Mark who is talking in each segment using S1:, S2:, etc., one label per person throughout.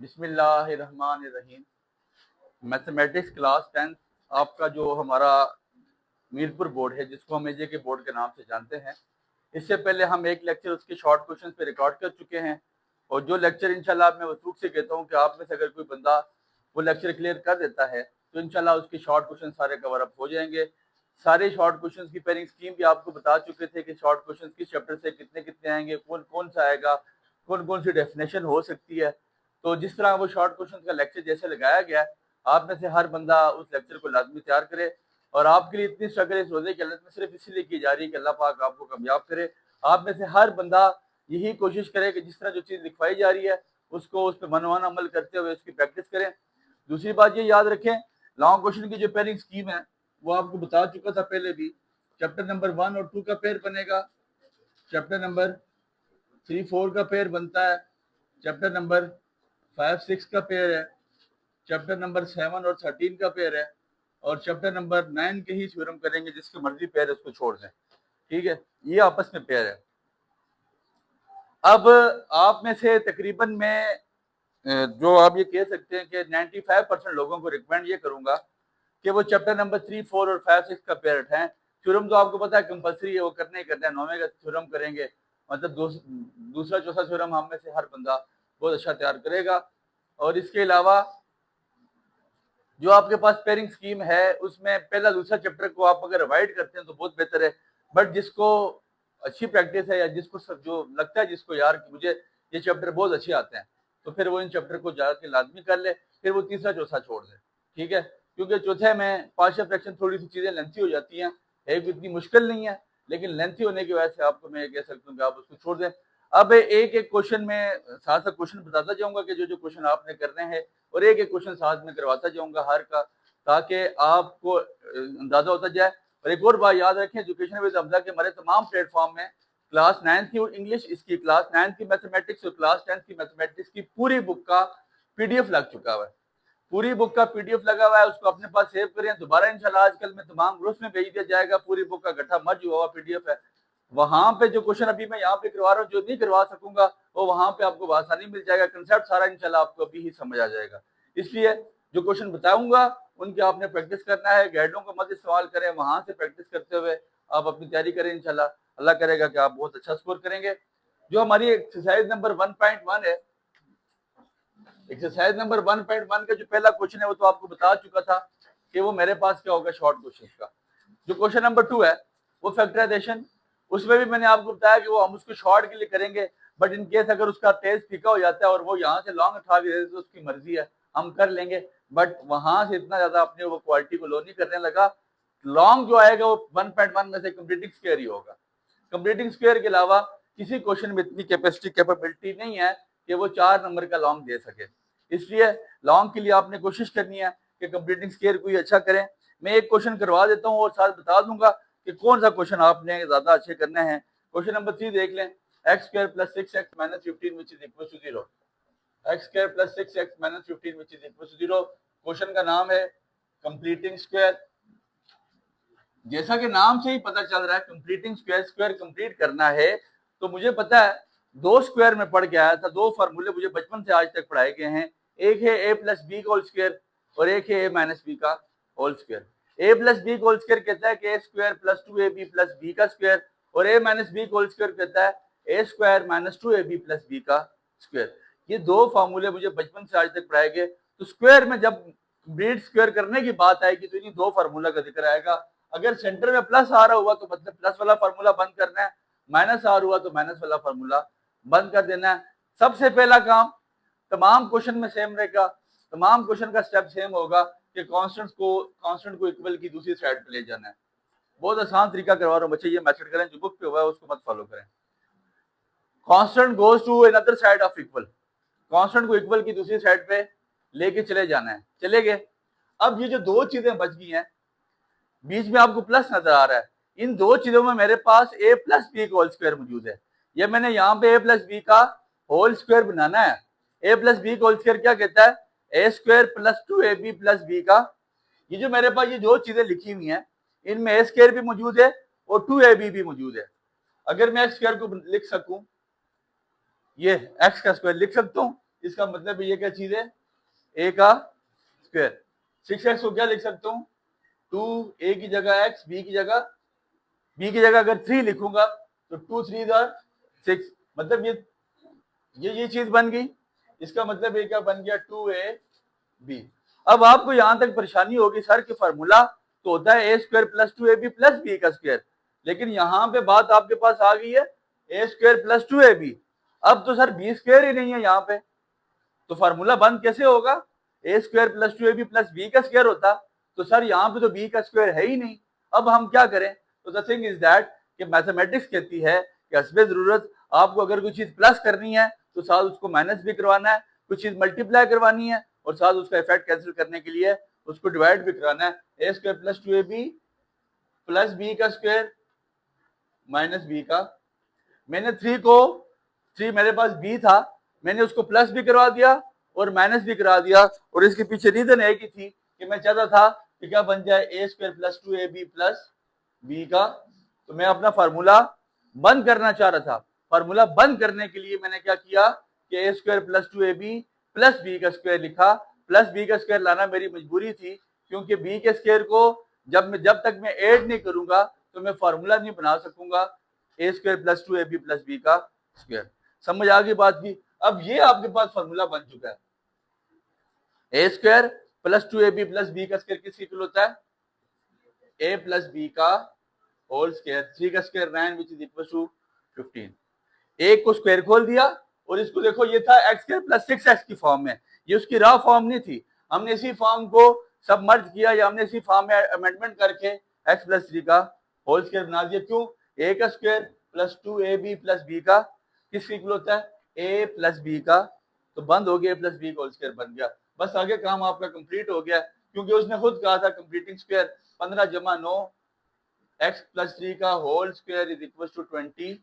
S1: बिस्मिल्लाहिर्रहमानिर्रहीम। Mathematics class 10 आपका जो हमारा मीरपुर बोर्ड है, जिसको हम एजे के बोर्ड के नाम से जानते हैं, इससे पहले हम एक लेक्चर उसके शॉर्ट क्वेश्चन पे रिकॉर्ड कर चुके हैं। और जो लेक्चर इंशाल्लाह मैं वसूख से कहता हूँ कि आप में से अगर कोई बंदा वो लेक्चर क्लियर कर देता है तो इंशाल्लाह उसके शॉर्ट क्वेश्चन सारे कवर अप हो जाएंगे। सारे शॉर्ट क्वेश्चन की पेयरिंग स्कीम भी आपको बता चुके थे कि शॉर्ट क्वेश्चन किस चैप्टर से कितने कितने आएंगे, कौन कौन सा आएगा, कौन कौन सी डेफिनेशन हो सकती है। तो जिस तरह वो शॉर्ट क्वेश्चन का लेक्चर जैसे लगाया गया, आप में से हर बंदा उस लेक्चर को लाजमी तैयार करे। और आपके लिए इतनी स्ट्रगल इस रोजे की हालत में सिर्फ इसीलिए की जा रही है कि अल्लाह पाक आपको कामयाब करे। आप में से हर बंदा यही कोशिश करे कि जिस तरह जो चीज़ लिखवाई जा रही है उसको उस पर मनवाना अमल करते हुए उसकी प्रैक्टिस करें। दूसरी बात ये याद रखें, लॉन्ग क्वेश्चन की जो पेयरिंग स्कीम है वो आपको बता चुका था पहले भी। चैप्टर नंबर 1 और 2 का पेयर बनेगा, चैप्टर नंबर 3 4 का पेयर बनता है, चैप्टर नंबर 5 6 का पेयर है, चैप्टर नंबर 7 और 13 का पेयर है, और चैप्टर नंबर 9 के ही थ्योरम करेंगे, जिसके मर्जी पेयर है उसको छोड़ दें। ठीक है, ये आपस में पेयर है। अब आप में से तकरीबन मैं जो आप ये कह सकते हैं कि 95% लोगों को रिकमेंड ये करूंगा कि वो चैप्टर नंबर 3 4 और 5 6 का पेयर उठाएं। थ्योरम तो आपको पता है कंपलसरी है, वो करना ही करना है। 9वें का थ्योरम करेंगे, मतलब दूसरा चौथा थ्योरम हम में से हर बंदा बहुत अच्छा तैयार करेगा। और इसके अलावा जो आपके पास पेयरिंग स्कीम है उसमें पहला दूसरा चैप्टर को आप अगर अवॉइड करते हैं तो बहुत बेहतर है। बट जिसको अच्छी प्रैक्टिस है या जिसको जो लगता है जिसको यार कि मुझे ये चैप्टर बहुत अच्छे आते हैं, तो फिर वो इन चैप्टर को जाके लाजमी कर ले, फिर वो तीसरा चौथा छोड़ दे। ठीक है, क्योंकि चौथे में पार्शियल फ्रैक्शन थोड़ी सी चीजें लेंथी हो जाती हैं। एक इतनी मुश्किल नहीं है, लेकिन लेंथी होने की वजह से आपको मैं कह सकता हूँ कि आप उसको छोड़ दें। अब एक एक क्वेश्चन में साथ साथ क्वेश्चन बताता जाऊंगा कि जो जो क्वेश्चन आपने करने हैं, और एक एक क्वेश्चन साथ में करवाता जाऊंगा हर का, ताकि आपको अंदाजा होता जाए। और एक और बात याद रखें, एजुकेशन विद हमजा के हमारे तमाम प्लेटफॉर्म में क्लास 9 की इंग्लिश, इसकी क्लास 9 की मैथमेटिक्स और क्लास 10 की मैथमेटिक्स की पूरी बुक का पीडीएफ लग चुका हुआ है। पूरी बुक का पीडीएफ लगा हुआ है, उसको अपने पास सेव करें। दोबारा इंशाल्लाह आजकल में तमाम ग्रुप्स में भेज दिया जाएगा। पूरी बुक का गठा मर्ज हुआ पीडीएफ है। वहां पे जो क्वेश्चन अभी मैं यहाँ पे करवा रहा हूँ, जो नहीं करवा सकूंगा वो वहां पे आपको आसानी मिल जाएगा। कंसेप्ट सारा इंशाल्लाह आपको अभी ही समझ आ जाएगा। इसलिए जो क्वेश्चन बताऊंगा उनकी आपने प्रैक्टिस करना है। गाइडों को मत इस्तेमाल करें, वहां से प्रैक्टिस करते हुए आप अपनी तैयारी करें। इंशाल्लाह अल्लाह करेगा कि आप बहुत अच्छा स्कोर करेंगे। जो हमारी एक्सरसाइज नंबर 1.1 है, एक्सरसाइज नंबर 1.1 का जो पहला क्वेश्चन है वो तो आपको बता चुका था कि वो मेरे पास क्या होगा शॉर्ट क्वेश्चन का। जो क्वेश्चन नंबर 2 है वो फैक्टराइजेशन, उसमें भी मैंने आपको बताया कि वो हम उसको शॉर्ट के लिए करेंगे। बट इन केस अगर उसका तेज फीका हो जाता है और वो यहाँ से लॉन्ग उठा के तो उसकी मर्जी है, हम कर लेंगे। बट वहां से इतना ज्यादा अपने वो क्वालिटी को लो नहीं करने लगा। लॉन्ग जो आएगा वो 1.1 में से कंप्लीटिंग स्क्वायर ही होगा। कंप्लीटिंग स्क्वायर के अलावा किसी क्वेश्चन में इतनी कैपेसिटी कैपेबिलिटी नहीं है कि वो 4 नंबर का लॉन्ग दे सके। इसलिए लॉन्ग के लिए आपने कोशिश करनी है कि कंप्लीटिंग स्क्वायर कोई अच्छा करें। मैं एक क्वेश्चन करवा देता हूँ और साथ बता दूंगा कि कौन सा क्वेश्चन आपने ज्यादा अच्छे करने हैं। क्वेश्चन नंबर 3 देख लें। X square plus 6x minus 15 which is equal to 0। X square plus 6x minus 15 which is equal to 0। Question का नाम है कंप्लीटिंग स्क्वायर। जैसा कि नाम से ही पता चल रहा है कंप्लीटिंग स्क्वायर, स्क्वायर कंप्लीट करना है। तो मुझे पता है 2 स्क्वायर में पढ़ के आया था, 2 फार्मूले मुझे बचपन से आज तक पढ़ाए गए हैं। एक है a प्लस बी का होल स्क्वायर और एक है a माइनस बी का whole square. a plus B का होल स्क्वायर कहता है कि a square plus 2ab plus b का स्क्वायर, और a माइनस बी का होल स्क्वायर कहता है a square minus 2ab plus b का स्क्वायर। ये 2 फार्मूले मुझे बचपन से आज तक पढ़ाए गए। तो स्क्वायर में जब ब्रीड स्क्वायर करने की बात आएगी तो इन्हीं 2 फार्मूला का जिक्र आएगा। अगर सेंटर में प्लस आ रहा हुआ तो मतलब प्लस वाला फार्मूला बंद करना है, माइनस आ रहा हुआ तो माइनस वाला फार्मूला बंद कर देना है। सबसे पहला काम तमाम क्वेश्चन में सेम रहेगा, तमाम क्वेश्चन का स्टेप सेम होगा कि कांस्टेंट को इक्वल की दूसरी साइड पे ले जाना है। बहुत आसान तरीका करवा रहा हूँ बच्चे, ये मेथड करें, जो बुक पे हुआ है उसको मत फॉलो करें। Constant goes to another side of equal, constant को इक्वल की दूसरी साइड पे लेके चले जाना है। चले गए। अब ये जो 2 चीजें बच गई हैं, बीच में आपको प्लस नजर आ रहा है, इन 2 चीजों में मेरे पास a प्लस बी का होल स्क्वायर मौजूद है। ये मैंने यहाँ पे a प्लस बी का होल स्क्वायर बनाना है। a प्लस बी का होल स्क्वायर क्या कहता है? a square plus 2ab plus B का। ये जो मेरे पास ये 2 चीजें लिखी हुई हैं, इनमें a स्क्वायर भी मौजूद है और 2ab भी मौजूद है। अगर मैं x स्क्वायर को लिख सकूं, ये x का स्क्वायर लिख सकता हूँ, इसका मतलब ये क्या चीज है, a का स्क्वायर। 6x को क्या लिख सकता हूँ, 2a की जगह x, b की जगह अगर 3 लिखूंगा तो 2 3 6, मतलब ये चीज बन गई। इसका मतलब ये क्या बन गया, 2ab। अब आपको यहां तक परेशानी होगी सर कि फार्मूला तो होता है a square plus 2ab plus b का स्क्वायर, लेकिन यहां पे बात आपके पास आ गई है a स्क्वायर प्लस 2ab। अब तो सर b स्क्वायर ही नहीं है यहाँ पे, तो फार्मूला बंद कैसे होगा, a square plus 2ab plus b का स्क्वायर होता, तो सर यहाँ पे तो b का स्क्वायर है ही नहीं। अब हम क्या करें, तो द थिंग इज दैट कि मैथमेटिक्स कहती है कि हस्बे जरूरत आपको अगर कोई चीज प्लस करनी है तो साथ उसको माइनस भी करवाना है, कुछ चीज मल्टीप्लाई करवानी है और साथ उसका इफेक्ट कैंसिल करने के लिए उसको डिवाइड भी कराना है। a square plus 2ab plus b का स्क्वायर माइनस b का, मैंने 3 मेरे पास b था, मैंने उसको प्लस भी करवा दिया और माइनस भी करा दिया, और इसके पीछे रीजन एक ही थी कि मैं चाहता था कि क्या बन जाए, a square plus 2ab plus b का। तो मैं अपना फार्मूला बंद करना चाह रहा था। फार्मूला बंद करने के लिए मैंने क्या किया कि a square plus 2ab plus b का स्क्वायर लिखा। प्लस b का स्क्वायर लाना मेरी मजबूरी थी, क्योंकि b के स्क्वायर को जब तक मैं ऐड नहीं करूंगा तो मैं फार्मूला नहीं बना सकूंगा a square plus 2ab plus b का स्क्वायर। समझ आ गई बात की। अब ये आपके पास फार्मूला बन चुका है, a square plus 2ab plus b का स्क्वायर किसके इक्वल होता है, a प्लस b का होल स्क्वायर, 3 का square 9 which is equal to 15। एक को स्क्वायर खोल दिया और इसको देखो, ये था x स्क्वायर प्लस 6x की फॉर्म में, ये उसकी रॉ फॉर्म नहीं थी, हमने इसी फॉर्म को सबमर्ज किया या हमने इसी फॉर्म में अमेंडमेंट करके x प्लस 3 का होल स्क्वायर बना दिया। क्यों, a का square plus 2ab plus b का किसके इक्वल होता है, a प्लस b का, तो बंद हो गया, a प्लस b का होल स्क्वायर बन गया। बस आगे काम आपका कंप्लीट हो गया, क्योंकि उसने खुद कहा था कंप्लीटिंग स्क्वायर 15 जमा 9 x प्लस 3 का whole square is equal to 24।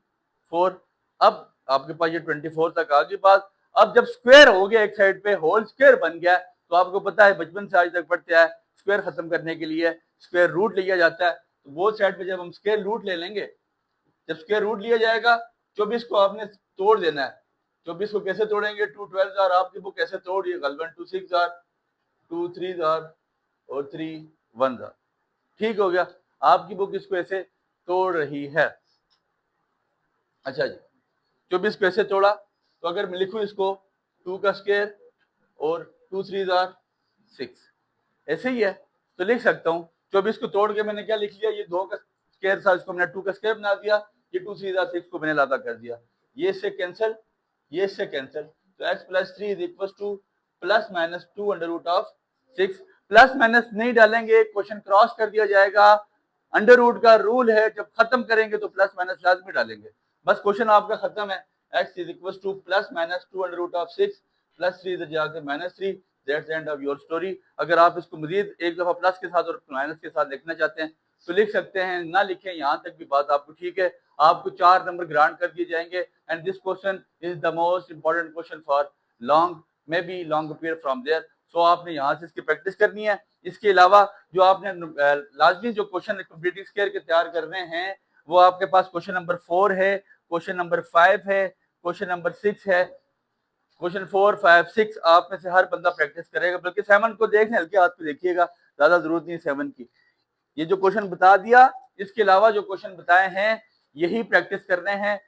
S1: अब आपके पास ये 24 तक आ गई बात। अब जब स्क्वायर हो गया एक साइड पे, होल स्क्वायर बन गया, तो आपको पता है बचपन से आज तक पढ़ते हैं स्क्वायर खत्म करने के लिए स्क्वायर रूट लिया जाता है। तो वो साइड पे जब हम स्क्वायर रूट ले लेंगे, जब स्क्वायर रूट लिया जाएगा 24 को आपने तोड़ देना है। 24 को कैसे तोड़ेंगे, 2 12 आपकी बुक कैसे तोड़ी, गलबन 2 6 2 3 और 3 1। ठीक हो गया, आपकी बुक इसको ऐसे तोड़ रही है। अच्छा जी, 24 को ऐसे तोड़ा, तो अगर मैं लिखूं इसको 2 का स्क्वायर और 2 3 6 ऐसे ही है, तो लिख सकता हूँ 24 को तोड़ के मैंने क्या लिख लिया, ये 2 का स्क्वायर था, इसको मैंने 2 का स्क्वायर बना दिया, ये 2 3 6 को मैंने लादा कर दिया, ये इससे कैंसिल, ये इससे कैंसिल, तो x plus 3 is equal to plus minus 2 under root of 6। Plus minus नहीं डालेंगे, क्वेश्चन क्रॉस कर दिया जाएगा। अंडर रूट का रूल है, जब खत्म करेंगे तो प्लस माइनस लाजमी डालेंगे। बस क्वेश्चन आपका खत्म है, x is equal to plus minus 2 under root of 6 plus 3 इधर जाकर minus 3। That's end of your story. अगर आप इसको मजीद एक दफा प्लस के साथ और माइनस के साथ लिखना चाहते हैं तो लिख सकते हैं, ना लिखें, यहाँ तक भी बात आपको ठीक है। आपको 4 नंबर ग्रांट कर दिए जाएंगे। And this question is the most important question for long, may be long appear from there. So आपने यहाँ से इसकी प्रैक्टिस करनी है। इसके अलावा जो आपने लाजमी जो क्वेश्चन कंप्लीटिंग स्क्वायर के तैयार कर रहे हैं, वो आपके पास क्वेश्चन नंबर 4 है, क्वेश्चन नंबर 5 है, क्वेश्चन नंबर 6 है। क्वेश्चन 4 5 6 आप में से हर बंदा प्रैक्टिस करेगा, बल्कि 7 को देखने हल्के हाथ पे देखिएगा, ज्यादा जरूरत नहीं 7 की। ये जो क्वेश्चन बता दिया, इसके अलावा जो क्वेश्चन बताए हैं यही प्रैक्टिस करने हैं।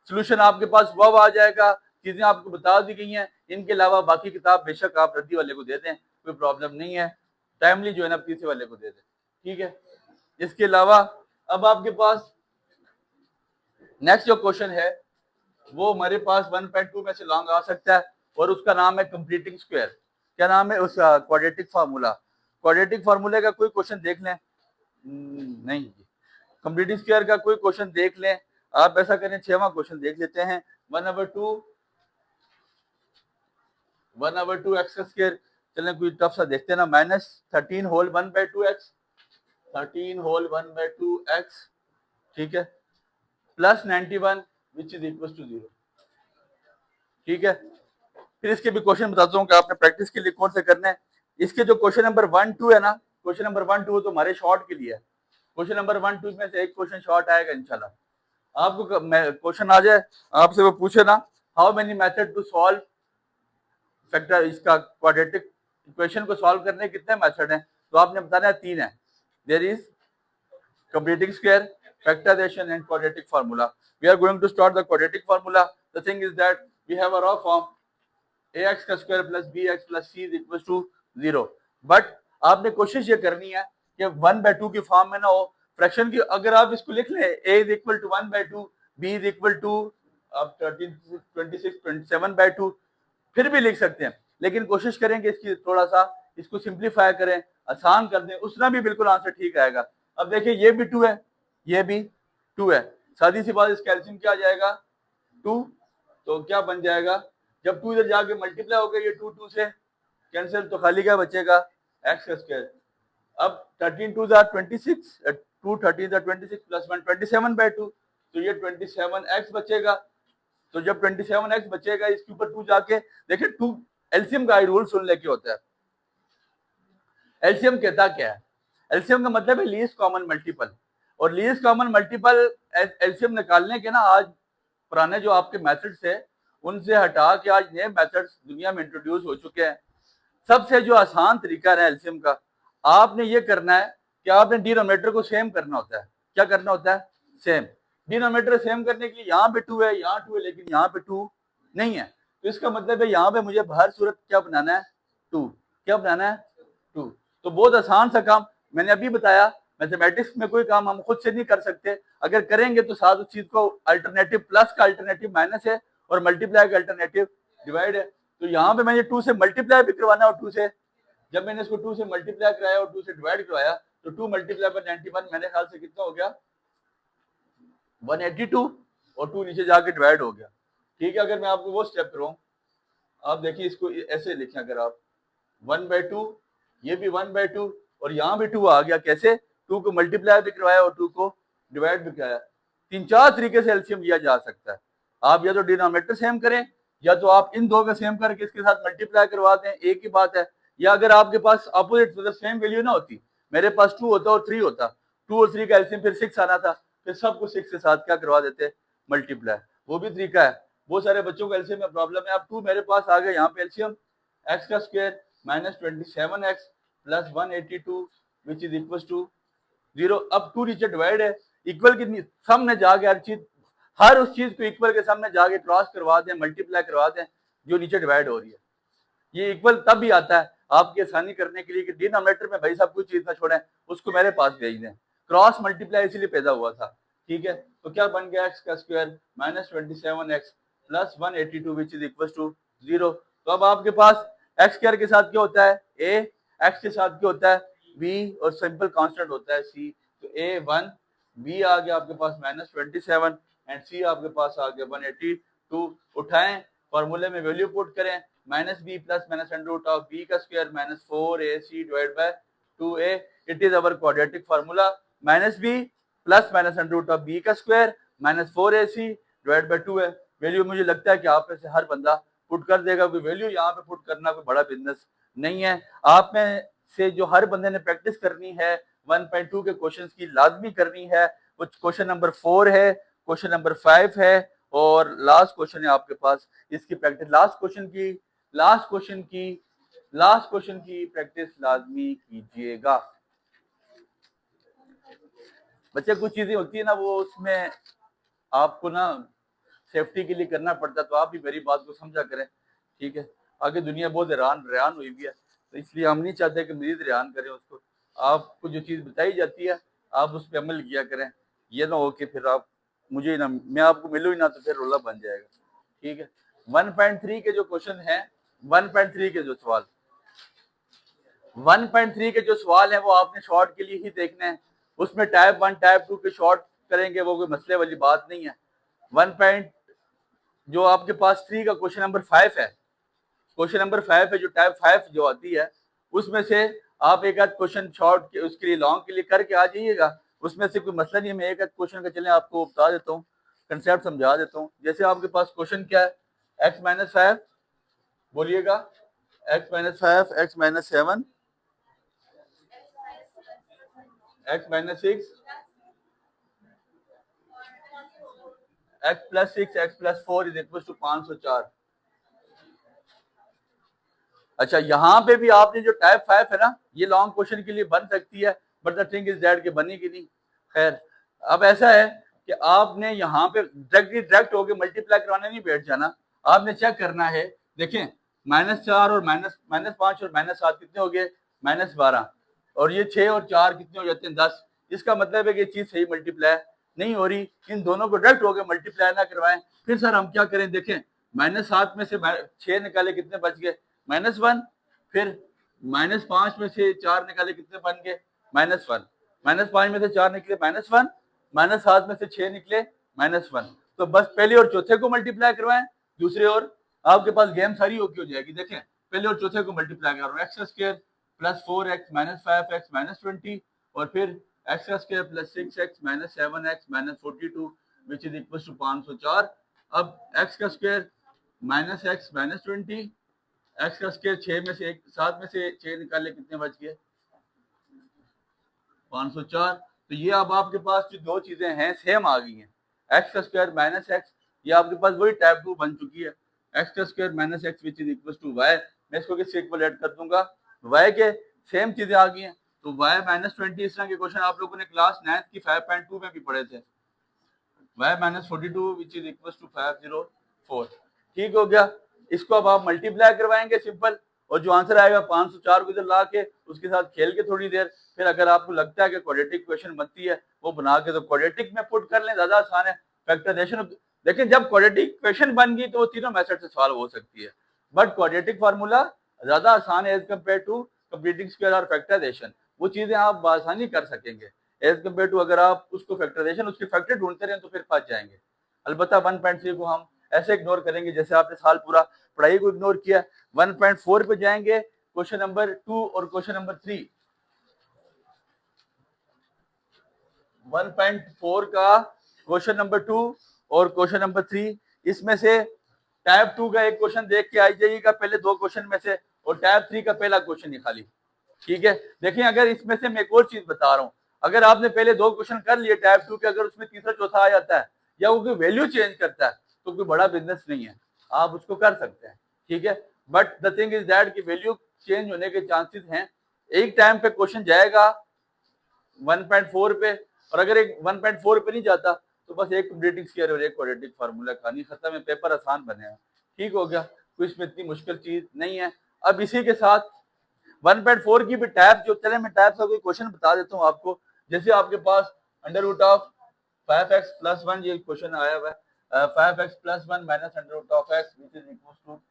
S1: सोल्यूशन आपके पास वह आ जाएगा, चीजें आपको बता दी गई हैं। इनके अलावा बाकी किताब बेशक आप रद्दी वाले को दे दें, कोई प्रॉब्लम नहीं है। टाइमली जो है ना पीछे वाले को दे दें, ठीक है। इसके अलावा अब आपके पास नेक्स्ट जो क्वेश्चन है वो हमारे पास 1.2 में से लॉन्ग आ सकता है, और उसका नाम है कंप्लीटिंग स्क्वायर। क्या नाम है उसका, क्वाड्रेटिक फार्मूला। क्वाड्रेटिक फार्मूले का कोई क्वेश्चन देख लें, नहीं, कंप्लीटिंग स्क्वायर का कोई क्वेश्चन देख लें। आप ऐसा करें 6वां क्वेश्चन देख लेते हैं। 1/2 एक्स का स्क्वायर, चलें कोई टफ सा देखते हैं ना। -13 होल 1/2 एक्स, 13 होल 1/2 एक्स, ठीक है, plus 91 which is equal to 0, ठीक है। फिर इसके भी क्वेश्चन बताता हूँ कि आपने प्रैक्टिस के लिए कौन से करने हैं। इसके जो क्वेश्चन नंबर 1 2 है ना, क्वेश्चन नंबर 1 2 तो हमारे शॉर्ट के लिए है। क्वेश्चन नंबर 1 2 में से एक क्वेश्चन शॉर्ट आएगा इंशाल्लाह। आपको क्वेश्चन आ जाए, आपसे वो पूछे ना, how many method to solve factor इसका क्वाड्रेटिक इक्वेशन को सॉल्व करने के कितने मेथड हैं, तो आपने बताना है 3 है। There is completing square, factorization and quadratic formula. We are going to start the quadratic formula. The thing is that we have a raw form ax का square plus bx plus c is equals to 0. But आपने कोशिश ये करनी है कि 1/2 की form में ना हो फ्रैक्शन की। अगर आप इसको लिख लें a is equal to 1/2, b is equal to 13, 26, 27/2 फिर भी लिख सकते हैं, लेकिन कोशिश करेंगे इसकी थोड़ा सा इसको सिंप्लीफाई करें, आसान कर दें, उसमें भी बिल्कुल आंसर ठीक आएगा। अब देखिए ये भी 2 है, ये भी 2 है, सादी सी बात, इसका एलसीएम क्या आ जाएगा 2, तो क्या बन जाएगा जब 2 इधर जाके मल्टीप्लाई हो गया ये 2 2 से कैंसिल, तो खाली क्या बचेगा एक्स का स्क्वायर। अब 13 2 आर 26, 2 13 आर 26 प्लस 1 27/2, तो ये 27x बचेगा। तो जब 27x बचेगा इसके ऊपर 2 जाके देखिए 2 एलसीएम का रूल सुन लेके होता है। एलसीएम कहता क्या है, एलसीएम का मतलब है लीस्ट कॉमन मल्टीपल, और लीस्ट कॉमन मल्टीपल एलसीएम निकालने के ना आज पुराने जो आपके मेथड्स है उनसे हटा के आज नए मेथड्स दुनिया में इंट्रोड्यूस हो चुके हैं। सबसे जो आसान तरीका है एलसीएम का, आपने ये करना है कि आपने डिनोमिनेटर को सेम करना होता है। क्या करना होता है, सेम। डिनोमिनेटर सेम करने के लिए यहाँ पे 2 है, यहाँ 2 है, लेकिन यहाँ पे 2 नहीं है, तो इसका मतलब है यहाँ पे मुझे हर सूरत क्या बनाना है 2, क्या बनाना है 2। तो बहुत आसान सा काम मैंने अभी बताया। मैथमेटिक्स में कोई काम हम खुद से नहीं कर सकते, अगर करेंगे तो साथ उस चीज को अल्टरनेटिव प्लस का अल्टरनेटिव माइनस है और मल्टीप्लाई का अल्टरनेटिव डिवाइड है। तो यहाँ पे मैंने 2 से मल्टीप्लाई भी करवाना और 2 से, जब मैंने इसको 2 से मल्टीप्लाई कराया और 2 से डिवाइड करवाया तो 2 मल्टीप्लाई पर 91 मेरे ख्याल से कितना हो गया 182, और 2 नीचे जाके डिवाइड हो गया। ठीक है, अगर मैं आपको वो स्टेप करूँ, आप देखिए इसको ऐसे लिखें, अगर आप 1/2, ये भी 1/2 और यहाँ भी 2 आ गया, कैसे 2 को मल्टीप्लाई भी करवाया और 2 को डिवाइड भी कराया। 3-4 तरीके से एलसीएम लिया जा सकता है। आप या तो डिनोमिनेटर सेम करें, या तो आप इन दो का सेम करके इसके साथ मल्टीप्लाई करवा दें, एक ही बात है। या अगर आपके पास अपोजिट मतलब सेम वैल्यू ना होती, मेरे पास 2 होता और 3 होता, 2 और 3 का एलसीएम फिर 6 आना था, फिर सबको 6 के साथ क्या करवा देते मल्टीप्लाई, वो भी तरीका है। बहुत सारे बच्चों को एलसीएम में प्रॉब्लम है। अब 2 मेरे पास आ गया, यहाँ पे एलसीएम एक्स का square minus 27x plus 182 which is equal to 0। अब 2 नीचे डिवाइड है, इक्वल की सामने जाके हर उस चीज को इक्वल के सामने जाके क्रॉस करवा दें, मल्टीप्लाई करवा दें जो नीचे डिवाइड हो रही है। ये इक्वल तब भी आता है आपकी आसानी करने के लिए कि डिनोमिनेटर में भाई सब कुछ चीज ना छोड़ें, उसको मेरे पास भेज दें। क्रॉस मल्टीप्लाई इसीलिए पैदा हुआ था। ठीक है, तो क्या बन गया एक्स का square minus 27x plus 182 which is equal to 0। तो अब आपके पास एक्स स्क्वायर के साथ क्या होता है a, एक्स के साथ क्या होता है b, और सिंपल कांस्टेंट होता है c। तो a1, b आ गया आपके पास माइनस 27 एंड c आपके पास आ गया 182। उठाएं, फॉर्मूले में वैल्यू पुट करें, minus B plus minus under root of B का square minus 4ac divide by 2a। It is our quadratic formula, minus B plus minus under root of B का square minus 4ac divide by 2a। Value मुझे लगता है कि आप में से हर बंदा पुट कर देगा, कोई वैल्यू यहाँ पे पुट करना कोई बड़ा बिजनेस नहीं है। आप में से जो हर बंदे ने प्रैक्टिस करनी है 1.2 के क्वेश्चंस की लाजमी करनी है। कुछ क्वेश्चन नंबर 4 है, क्वेश्चन नंबर 5 है और लास्ट क्वेश्चन है आपके पास, इसकी प्रैक्टिस लास्ट क्वेश्चन की प्रैक्टिस लाजमी कीजिएगा। बच्चे कुछ चीजें होती है ना वो उसमें आपको ना सेफ्टी के लिए करना पड़ता है, तो आप भी मेरी बात को समझा करें। ठीक है, आगे दुनिया बहुत हैरान हुई भी है, तो इसलिए हम नहीं चाहते कि मरीज हैरान करें उसको। आपको जो चीज़ बताई जाती है आप उस पर अमल किया करें, ये ना हो कि फिर आप मुझे ना, मैं आपको मिलूँ ही ना तो फिर रोला बन जाएगा। ठीक है, 1.3 के जो क्वेश्चन है, 1.3 के जो सवाल 1.3 के जो सवाल है वो आपने शॉर्ट के लिए ही देखने हैं। उसमें टाइप 1 टाइप 2 के शॉर्ट करेंगे, वो कोई मसले वाली बात नहीं है। 1. जो आपके पास 3 का क्वेश्चन नंबर 5 है, क्वेश्चन नंबर 5 है जो टाइप 5 जो आती है, उसमें से आप एक आध क्वेश्चन शॉर्ट के उसके लिए लॉन्ग के लिए करके आ जाइएगा, उसमें से कोई मसला नहीं है। मैं एक आध क्वेश्चन का चलें आपको बता देता हूँ, कंसेप्ट समझा देता हूँ। जैसे आपके पास क्वेश्चन क्या है, x-5 बोलिएगा, x-5, x-7, x-6, x+6, x+4 is equal to 504। अच्छा, यहाँ पे भी आपने जो टाइप 5 है ना, ये लॉन्ग क्वेश्चन के लिए बन सकती है, but the thing is that कि बनेगी नहीं। खैर, अब ऐसा है कि आपने यहाँ पे डायरेक्ट होके मल्टीप्लाई करवाने नहीं बैठ जाना, आपने चेक करना है। देखें, -4 और -5 और -7 कितने हो गए? -12। और ये 6 और 4 कितने हो जाते हैं? 10। इसका मतलब है कि चीज सही मल्टीप्लाई नहीं हो रही। इन दोनों को डायरेक्ट होकर मल्टीप्लाई ना करवाएं। फिर सर हम क्या करें? देखें, -7 में से 6 निकाले, कितने बच गए? -1। फिर -5 में से 4 निकाले, कितने बन गए? -1। -5 में से 4 निकले, -1। -7 में से 6 निकले, -1। तो बस पहले और चौथे को मल्टीप्लाई करवाएं। दूसरी ओर आपके पास गेम सारी होके हो जाएगी। देखें, पहले और चौथे को मल्टीप्लाई करो, x² + 4x - 5x - 20, और फिर x² + 6x - 7x - 42 which is equal to 504। अब x² - x - 20, x² 6 में से 7 में से 6 निकाले, कितने बच गए? 504। तो ये अब आपके पास जो दो चीजें हैं सेम आ गई हैं, x² - x, ये आपके पास वही टाइप 2 बन चुकी है। x² - x which is equal to y। मैं इसको किससे इक्वल ऐड कर दूंगा? y के। सेम चीजें आ गई हैं। तो y - 20, इस तरह के क्वेश्चन आप लोगों ने क्लास 9th की 5.2 में भी पढ़े थे। y - 42 which is equal to 504। ठीक हो गया। इसको अब आप मल्टीप्लाई करवाएंगे सिंपल, और जो आंसर आएगा 504 को इधर ला के उसके साथ खेल के थोड़ी देर, फिर अगर आपको लगता है कि क्वाड्रेटिक क्वेश्चन बनती है वो बना के तो क्वाड्रेटिक में पुट कर लें, ज्यादा आसान है। फैक्टराइजेशन, लेकिन जब क्वाड्रेटिक क्वेश्चन बन गई तो वो तीनों मेथड से सॉल्व हो सकती है, बट क्वाड्रेटिक फार्मूला ज्यादा आसान है as compare to completing square और फैक्टराइजेशन। वो चीजें आप आसानी कर सकेंगे एज कम्पेयर टू अगर आप उसको फैक्टराइजेशन, उसके फैक्टर ढूंढते रहे तो फिर फंस जाएंगे। अलबत्ता 1.3 को हम ऐसे इग्नोर करेंगे जैसे आपने साल पूरा पढ़ाई को इग्नोर किया। 1.4 पे जाएंगे, क्वेश्चन नंबर 2 और क्वेश्चन नंबर 3। 1.4 का क्वेश्चन नंबर 2 और क्वेश्चन नंबर 3, इसमें से टाइप 2 का एक क्वेश्चन देख के आ जाइएगा पहले दो क्वेश्चन में से, और टाइप 3 का पहला क्वेश्चन ही खाली। ठीक है, देखिए अगर इसमें से मैं एक और चीज बता रहा हूं, अगर आपने पहले दो क्वेश्चन कर लिए टाइप 2 के, अगर उसमें तीसरा चौथा आ जाता है या वो कोई वैल्यू चेंज करता है तो कोई बड़ा बिजनेस नहीं है, आप उसको कर सकते हैं। ठीक है, but the thing is that कि वैल्यू चेंज होने के चांसेस हैं। एक टाइम पे क्वेश्चन जाएगा 1.4 पे, और अगर एक 1.4 पे नहीं जाता तो बस एक कंप्लीटिंग स्क्वायर और एक क्वाड्रेटिक फार्मूला, कहानी खत्म है, पेपर आसान बने हैं। ठीक हो गया, कोई इसमें इतनी मुश्किल चीज नहीं है। अब इसी के साथ 1.4 की भी टाइप जो, चले मैं टाइप का कोई क्वेश्चन बता देता हूँ आपको। जैसे आपके पास √5x + 1, ये क्वेश्चन आया हुआ है, 5x + 1 - √x which is equal to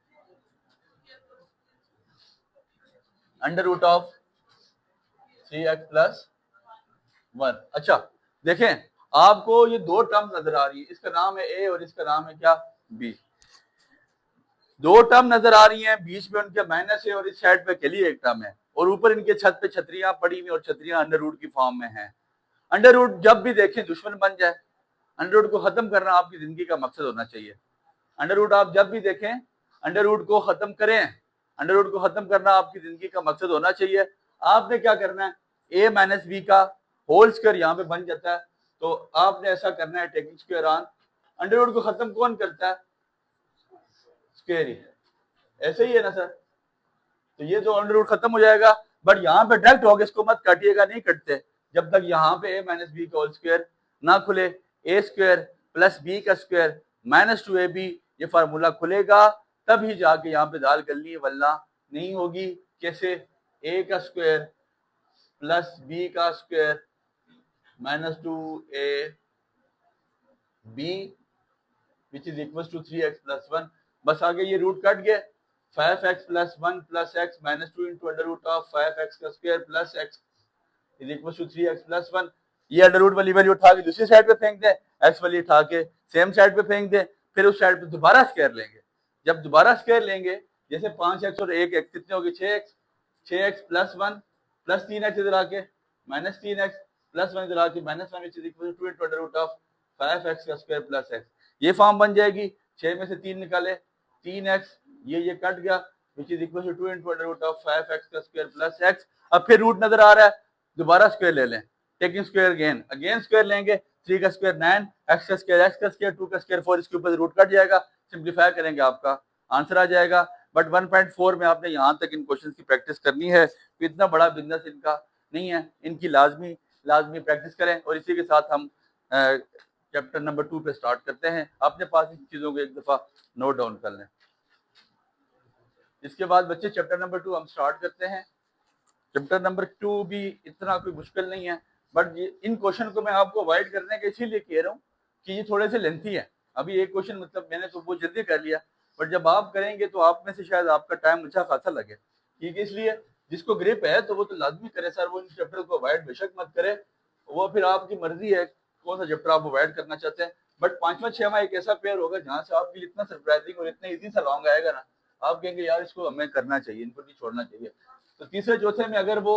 S1: √3x + 1। अच्छा, देखें आपको ये दो टर्म नजर आ रही है, इसका नाम है ए और इसका नाम है क्या? बी। दो टर्म नजर आ रही हैं, बीच में उनके माइनस है और इस साइड पे के लिए एक टर्म है, और ऊपर इनके छत पे छतरियां पड़ी हुई और छतरियां अंडर रूट की फॉर्म में हैं। अंडर रूट जब भी देखें दुश्मन बन जाए, अंडर रूट को खत्म करना आपकी जिंदगी का मकसद होना चाहिए। अंडर रूट आप जब भी देखें, अंडर रूट को खत्म करें, अंडर रूट को खत्म करना आपकी जिंदगी का मकसद होना चाहिए। आपने क्या करना है, a - b का होल स्क्वायर यहाँ पे बन जाता है, तो आपने ऐसा करना है, taking square on. Under root को खत्म कौन करता है? स्क्वायर ही। ऐसे ही है ना सर? तो ये जो अंडर रूट खत्म हो जाएगा, बट यहाँ पे डायरेक्ट होगा, इसको मत काटिएगा, नहीं कटते जब तक यहाँ पे a - b का होल स्क्वायर ना खुले। a² + b का स्क्वायर -2ab, ये फार्मूला खुलेगा तभी जाके यहाँ पे दाल गलनी है, वरना नहीं होगी। कैसे? a का स्क्वायर + b का square -2ab which is equal to 3x + 1। बस आगे ये रूट कट गए, 5x + 1 + x - 2 * √5x का square + x is equal to 3x + 1। ये अंडर रूट वाली वैल्यू उठा के दूसरी साइड पे फेंक दें, x वाली उठा के सेम साइड पे फेंक दें, फिर उस साइड पे दोबारा स्क्वायर लेंगे। जब दोबारा स्क्वायर लेंगे, जैसे 5x और 1x कितने हो गए? 6x, 6x + 1 + 3x इधर आके -3x + 1 इधर आके -1 विच इज इक्वल टू 2 * √5x का स्क्वायर + x। ये फॉर्म बन जाएगी। 6 में से 3 निकाले, 3x, ये कट गया विच इज इक्वल टू 2 * √5x का स्क्वायर + x। अब फिर रूट नजर आ रहा है, दोबारा स्क्वायर ले लें, टेकिंग स्क्वायर अगेन स्क्वायर लेंगे, 3 का स्क्वायर 9, x का स्क्वायर 2 का स्क्वायर 4, इसके ऊपर रूट कट जाएगा, सिंप्लीफाई करेंगे आपका आंसर आ जाएगा। बट 1.4 में आपने यहाँ तक इन क्वेश्चन की प्रैक्टिस करनी है। तो इतना बड़ा बिजनेस इनका नहीं है, इनकी लाजमी प्रैक्टिस करें। और इसी के साथ हम चैप्टर नंबर 2 पे स्टार्ट करते हैं। अपने पास इन चीज़ों को एक दफ़ा नोट डाउन कर लें। इसके बाद बच्चे चैप्टर नंबर 2 हम स्टार्ट करते हैं। चैप्टर नंबर 2 भी इतना कोई मुश्किल नहीं है, बट ये इन क्वेश्चन को मैं आपको अवॉइड करने के इसीलिए कह रहा हूँ कि ये थोड़े से लेंथी है। अभी एक क्वेश्चन मतलब मैंने तो वो जल्दी कर लिया, बट जब आप करेंगे तो आप में से शायद आपका टाइम अच्छा खासा लगे। ठीक है, इसलिए जिसको ग्रिप है तो वो तो लाजमी करे सर, वो इन चैप्टर को अवॉइड बेशक मत करे, वो फिर आपकी मर्जी है कौन सा चैप्टर आप अवॉइड करना चाहते हैं। बट 5वां 6वां एक ऐसा पेयर होगा जहाँ से आपके लिए इतना सरप्राइजिंग और इतना ईजी सा लॉन्ग आएगा ना, आप कहेंगे यार इसको हमें करना चाहिए, इनको नहीं छोड़ना चाहिए। तो तीसरे चौथे में अगर वो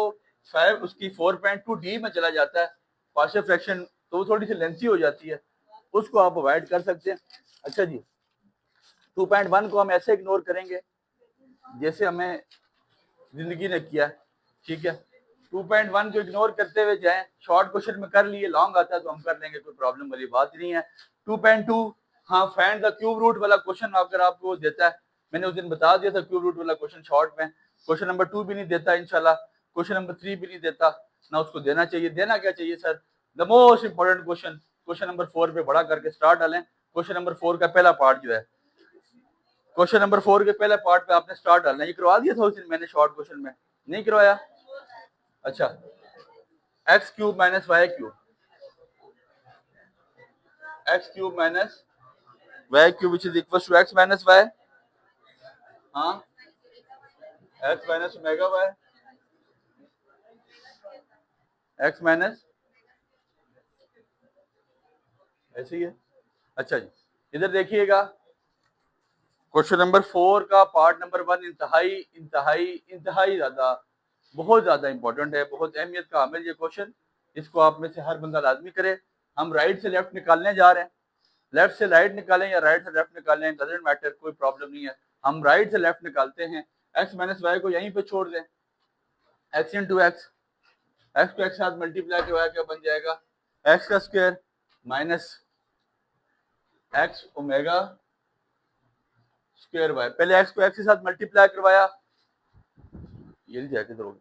S1: 5 उसकी 4.2 डी में चला जाता है पार्शियल फ्रैक्शन, तो वो थोड़ी सी लेंथी हो जाती है, उसको आप अवॉइड कर सकते हैं। अच्छा जी, 2.1 को हम ऐसे इग्नोर करेंगे जैसे हमें जिंदगी ने किया। ठीक है, 2.1 को इग्नोर करते हुए जाएं, शॉर्ट क्वेश्चन में कर लिए, लॉन्ग आता है तो हम कर लेंगे, कोई प्रॉब्लम वाली बात ही नहीं है। 2.2 हाँ, फाइंड द क्यूब रूट वाला क्वेश्चन अगर आपको देता है, मैंने उस दिन बता दिया था क्यूब रूट वाला क्वेश्चन शॉर्ट में। क्वेश्चन नंबर 2 भी नहीं देता इंशाल्लाह, क्वेश्चन नंबर 3 भी नहीं देता, ना उसको देना चाहिए। देना क्या चाहिए sir, the most important question, question number 4 पे बड़ा करके स्टार डालें। क्वेश्चन नंबर 4 का पहला पार्ट जो है, क्वेश्चन नंबर 4 के पहले पार्ट पे आपने स्टार डालना। ये करवा दिया था उस दिन मैंने शॉर्ट क्वेश्चन में, नहीं करवाया? अच्छा, X cube minus Y cube, X cube minus Y cube which is equal to X minus Y, हाँ, X minus omega Y, X minus, ऐसे ही है। अच्छा जी, इधर देखिएगा, क्वेश्चन नंबर 4 का पार्ट नंबर 1 इंतहाई इंतहाई इंतहाई ज्यादा, बहुत ज्यादा इंपॉर्टेंट है, बहुत अहमियत का हामिल ये क्वेश्चन। इसको आप में से हर बंदा लाजमी करे। हम राइट से लेफ्ट निकालने जा रहे हैं, लेफ्ट से राइट निकालें या राइट से लेफ्ट निकालें, डजंट मैटर, कोई प्रॉब्लम नहीं है। हम राइट से लेफ्ट निकालते हैं। एक्स माइनस वाई को यहीं पे छोड़ दें, एक्स इंटू एक्स, एक्स को एक्स साथ मल्टीप्लाई करवाया क्या बन जाएगा, एक्स का square minus x omega square y. पहले एक्स को एक्स के साथ मल्टीप्लाई करवाया, ये जाके तो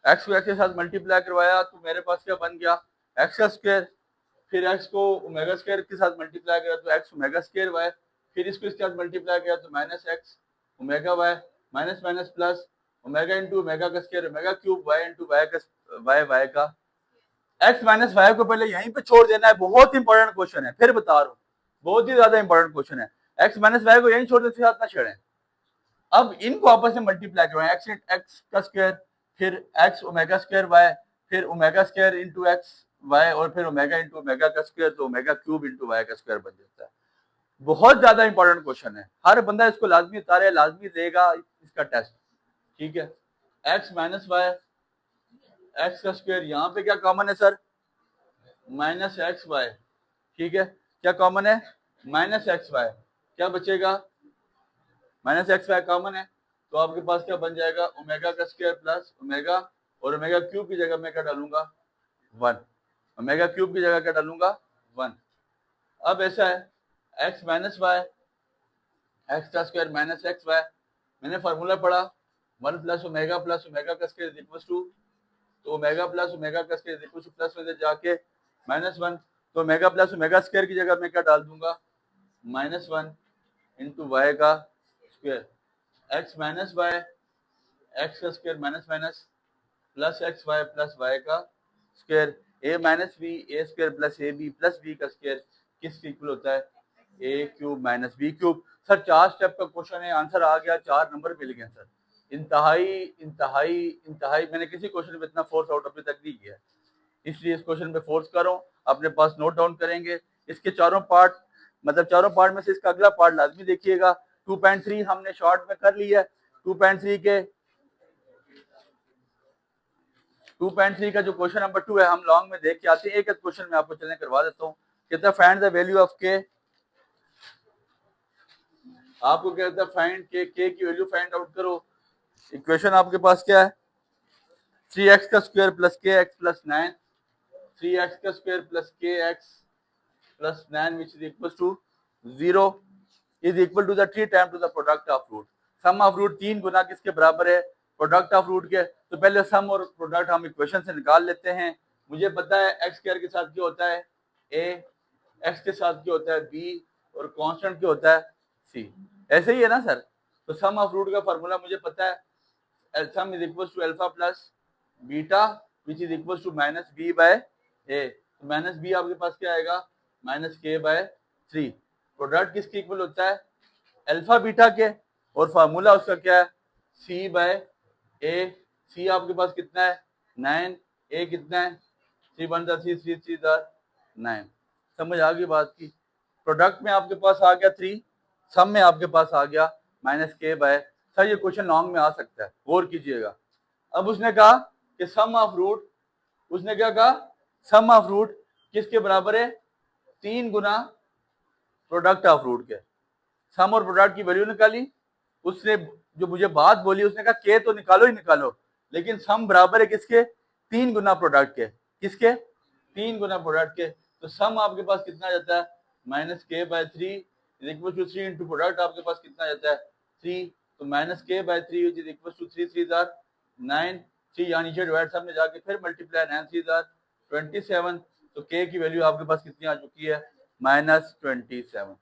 S1: एक्स को एक्स के साथ मल्टीप्लाई करवाया तो मेरे पास क्या बन गया, एक्स का स्क्वायर, फिर एक्स को ओमेगा स्क्वायर के साथ मल्टीप्लाई किया तो एक्स ओमेगा स्क्वायर वाई, फिर इसको इसके साथ मल्टीप्लाई किया तो minus x omega Y, minus minus plus omega into omega का square omega cube Y into Y का वाई का। एक्स माइनस वाई को पहले यहीं पे छोड़ देना है, बहुत इंपॉर्टेंट क्वेश्चन है, फिर बता रहा हूँ, बहुत ही ज्यादा इंपॉर्टेंट क्वेश्चन है। एक्स माइनस वाई को यहीं छोड़ देते साथ ना छेड़ें। अब इनको आपस में मल्टीप्लाई करवाएं, एक्स एक्स का स्क्वायर, फिर एक्स ओमेगा स्क्वायर वाई, फिर omega square into x y, और फिर ओमेगा इंटू ओमेगा का स्क्वायर, तो ओमेगा क्यूब इंटू वाई का स्क्वायर बन जाता है। बहुत ज्यादा इंपॉर्टेंट क्वेश्चन है, हर बंदा इसको लाजमी उतारे, लाजमी देगा इसका टेस्ट। ठीक है, एक्स माइनस वाई, एक्स का स्क्वायर, यहाँ पे क्या कॉमन है सर, माइनस एक्स वाई। ठीक है, क्या कॉमन है, माइनस एक्स वाई, क्या बचेगा, माइनस एक्स वाई कॉमन है, तो आपके पास क्या बन जाएगा, ओमेगा का स्क्वायर प्लस ओमेगा, और ओमेगा क्यूब की जगह मैं क्या डालूंगा, 1, ओमेगा क्यूब की जगह क्या डालूंगा, 1। अब ऐसा है, एक्स माइनस वाई, एक्स का स्क्वायर माइनस एक्स वाई, मैंने फार्मूला पढ़ा 1 प्लस ओमेगा का स्क्वायर इज इक्वल टू, तो ओमेगा प्लस ओमेगा का square is equal to plus में जाके माइनस 1, तो ओमेगा प्लस ओमेगा स्क्वायर की जगह मैं क्या डाल दूंगा, माइनस 1 इंटू वाई का square, X minus Y, X का square minus minus plus X Y plus Y का square, A minus B A square plus A B plus B का स्क्वायर किस इक्वल होता है, A cube minus B cube. Sir 4 step का question है, answer आ गया, 4 नंबर मिल गए सर। इंतहाई इंतहाई इंतहाई, मैंने किसी क्वेश्चन में इतना फोर्स आउट अभी तक नहीं किया, इसलिए इस क्वेश्चन पे फोर्स करो, अपने पास नोट डाउन करेंगे। इसके चारों पार्ट, मतलब चारों पार्ट में से इसका अगला पार्ट लाजमी देखिएगा। 2.3 हमने शॉर्ट में कर लिया है, 2.3 के 2.3 का जो क्वेश्चन नंबर 2 है हम लॉन्ग में देख के आते हैं। एक एक क्वेश्चन में आपको चलने करवा देता हूँ। कहता है फाइंड द वैल्यू ऑफ के, आपको कहता है फाइंड के की वैल्यू फाइंड आउट करो। इक्वेशन आपके पास क्या है, 3x का स्क्वायर प्लस के एक्स प्लस 9, 3x का स्क्वायर प्लस के x plus 9 which is equals to 0 is equal to the 3 times to the product of root। Sum of root 3 गुना किसके बराबर है, प्रोडक्ट ऑफ रूट के। तो पहले सम और प्रोडक्ट हम इक्वेशन से निकाल लेते हैं। मुझे पता है एक्स स्क्वायर के साथ क्या होता है ए, एक्स के साथ क्या होता है बी, और कांस्टेंट क्या होता है सी। ऐसे ही है ना सर। तो सम ऑफ रूट का फार्मूला मुझे पता है, sum is equal to alpha plus beta which is equal to minus B by a. Minus b आपके पास क्या आएगा, माइनस के बाय 3। प्रोडक्ट किसके इक्वल होता है, अल्फा बीटा के, और फार्मूला उसका क्या है सी बाय ए। सी आपके पास कितना है 9, ए कितना है 3 1 3 3 3 9। समझ आ गई बात की। प्रोडक्ट में आपके पास आ गया 3, सम में आपके पास आ गया माइनस के बाय। सर ये क्वेश्चन लॉन्ग में आ सकता है, गौर कीजिएगा। अब उसने कहा कि सम ऑफ रूट, उसने क्या कहा सम ऑफ रूट किसके बराबर है 3 गुना प्रोडक्ट ऑफ रूट के। सम और प्रोडक्ट की वैल्यू निकाली उसने, जो मुझे बात बोली उसने कहा के तो निकालो ही निकालो, लेकिन सम बराबर है किसके 3 गुना प्रोडक्ट के, किसके 3 गुना प्रोडक्ट के। तो सम आपके पास कितना जाता है minus k by 3 is equal to 3 into product आपके पास कितना जाता है 3। तो minus k by 3 is equal to 3 3 9, 3 यहाँ नीचे डिवाइड सब में जाके फिर मल्टीप्लाई 9 3 27। तो के की वैल्यू आपके पास कितनी आ चुकी है माइनस 27।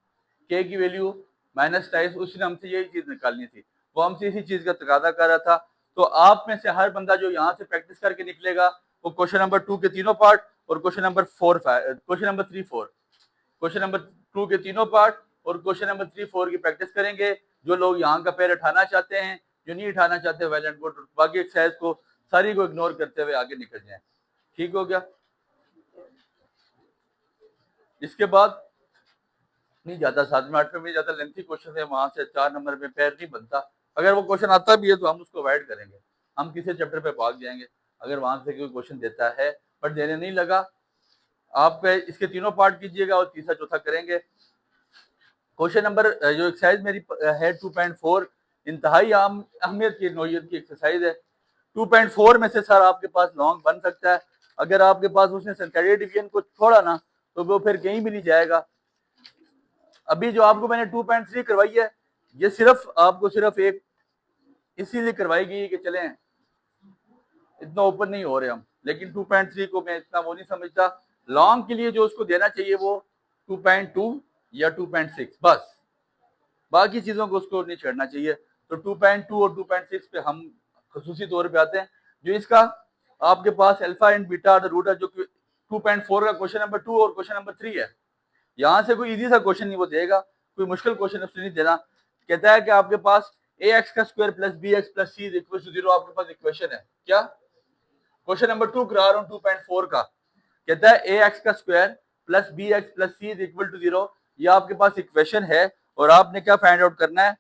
S1: के की वैल्यू माइनस 28। उसने हमसे यही चीज निकालनी थी, वो हमसे इसी चीज का तकादा कर रहा था। तो आप में से हर बंदा जो यहाँ से प्रैक्टिस करके निकलेगा वो क्वेश्चन नंबर 2 के तीनों पार्ट और क्वेश्चन नंबर 3 4, क्वेश्चन नंबर 2 के तीनों पार्ट और क्वेश्चन नंबर 3 4 की प्रैक्टिस करेंगे। जो लोग यहाँ का पैर उठाना चाहते हैं, जो नहीं उठाना चाहते वेल एंड गुड, बाकी एक्सरसाइज को सारी को इग्नोर करते हुए आगे निकल जाए। ठीक हो गया। इसके बाद नहीं जाता 7वें 8वें में ज्यादा लेंथी क्वेश्चन है, वहां से 4 नंबर में पैर नहीं बनता। अगर वो क्वेश्चन आता भी है तो हम उसको अवॉइड करेंगे, हम किसी चैप्टर पे भाग जाएंगे अगर वहां से कोई क्वेश्चन देता है। बट देने नहीं लगा, आप इसके तीनों पार्ट कीजिएगा और तीसरा चौथा करेंगे। क्वेश्चन नंबर जो एक्सरसाइज मेरी है 2.4 इंतहाई अहमियत की नौयत की एक्सरसाइज है। 2.4 में से सर आपके पास लॉन्ग बन सकता है, अगर आपके पास उसने सेंटेरियर डिवीजन को छोड़ा ना तो वो फिर कहीं भी नहीं जाएगा। अभी जो आपको मैंने 2.3 करवाई है ये सिर्फ आपको सिर्फ एक इसीलिए करवाई गई कि चलें इतना ओपन नहीं हो रहे हम, लेकिन 2.3 को मैं इतना वो नहीं समझता। लॉन्ग के लिए जो उसको देना चाहिए वो 2.2 या 2.6 बस, बाकी चीजों को उसको नहीं छेड़ना चाहिए। तो 2.2 और 2.6 पे हम खसूसी तौर पे आते हैं। जो इसका आपके पास alpha and beta the root है, जो कि 2.4 का क्वेश्चन नंबर 2 और क्वेश्चन नंबर 3 है। यहाँ से कोई इजी सा क्वेश्चन नहीं वो देगा, कोई मुश्किल क्वेश्चन उसने नहीं देना। कहता है कि आपके पास ए एक्स का square plus b x plus c is equal to 0 आपके पास इक्वेशन है। क्या क्वेश्चन नंबर 2 करा रहा हूँ 2.4 का, कहता है ए एक्स का square plus b x plus c is equal to 0, ये आपके पास इक्वेशन है और आपने क्या फाइंड आउट करना है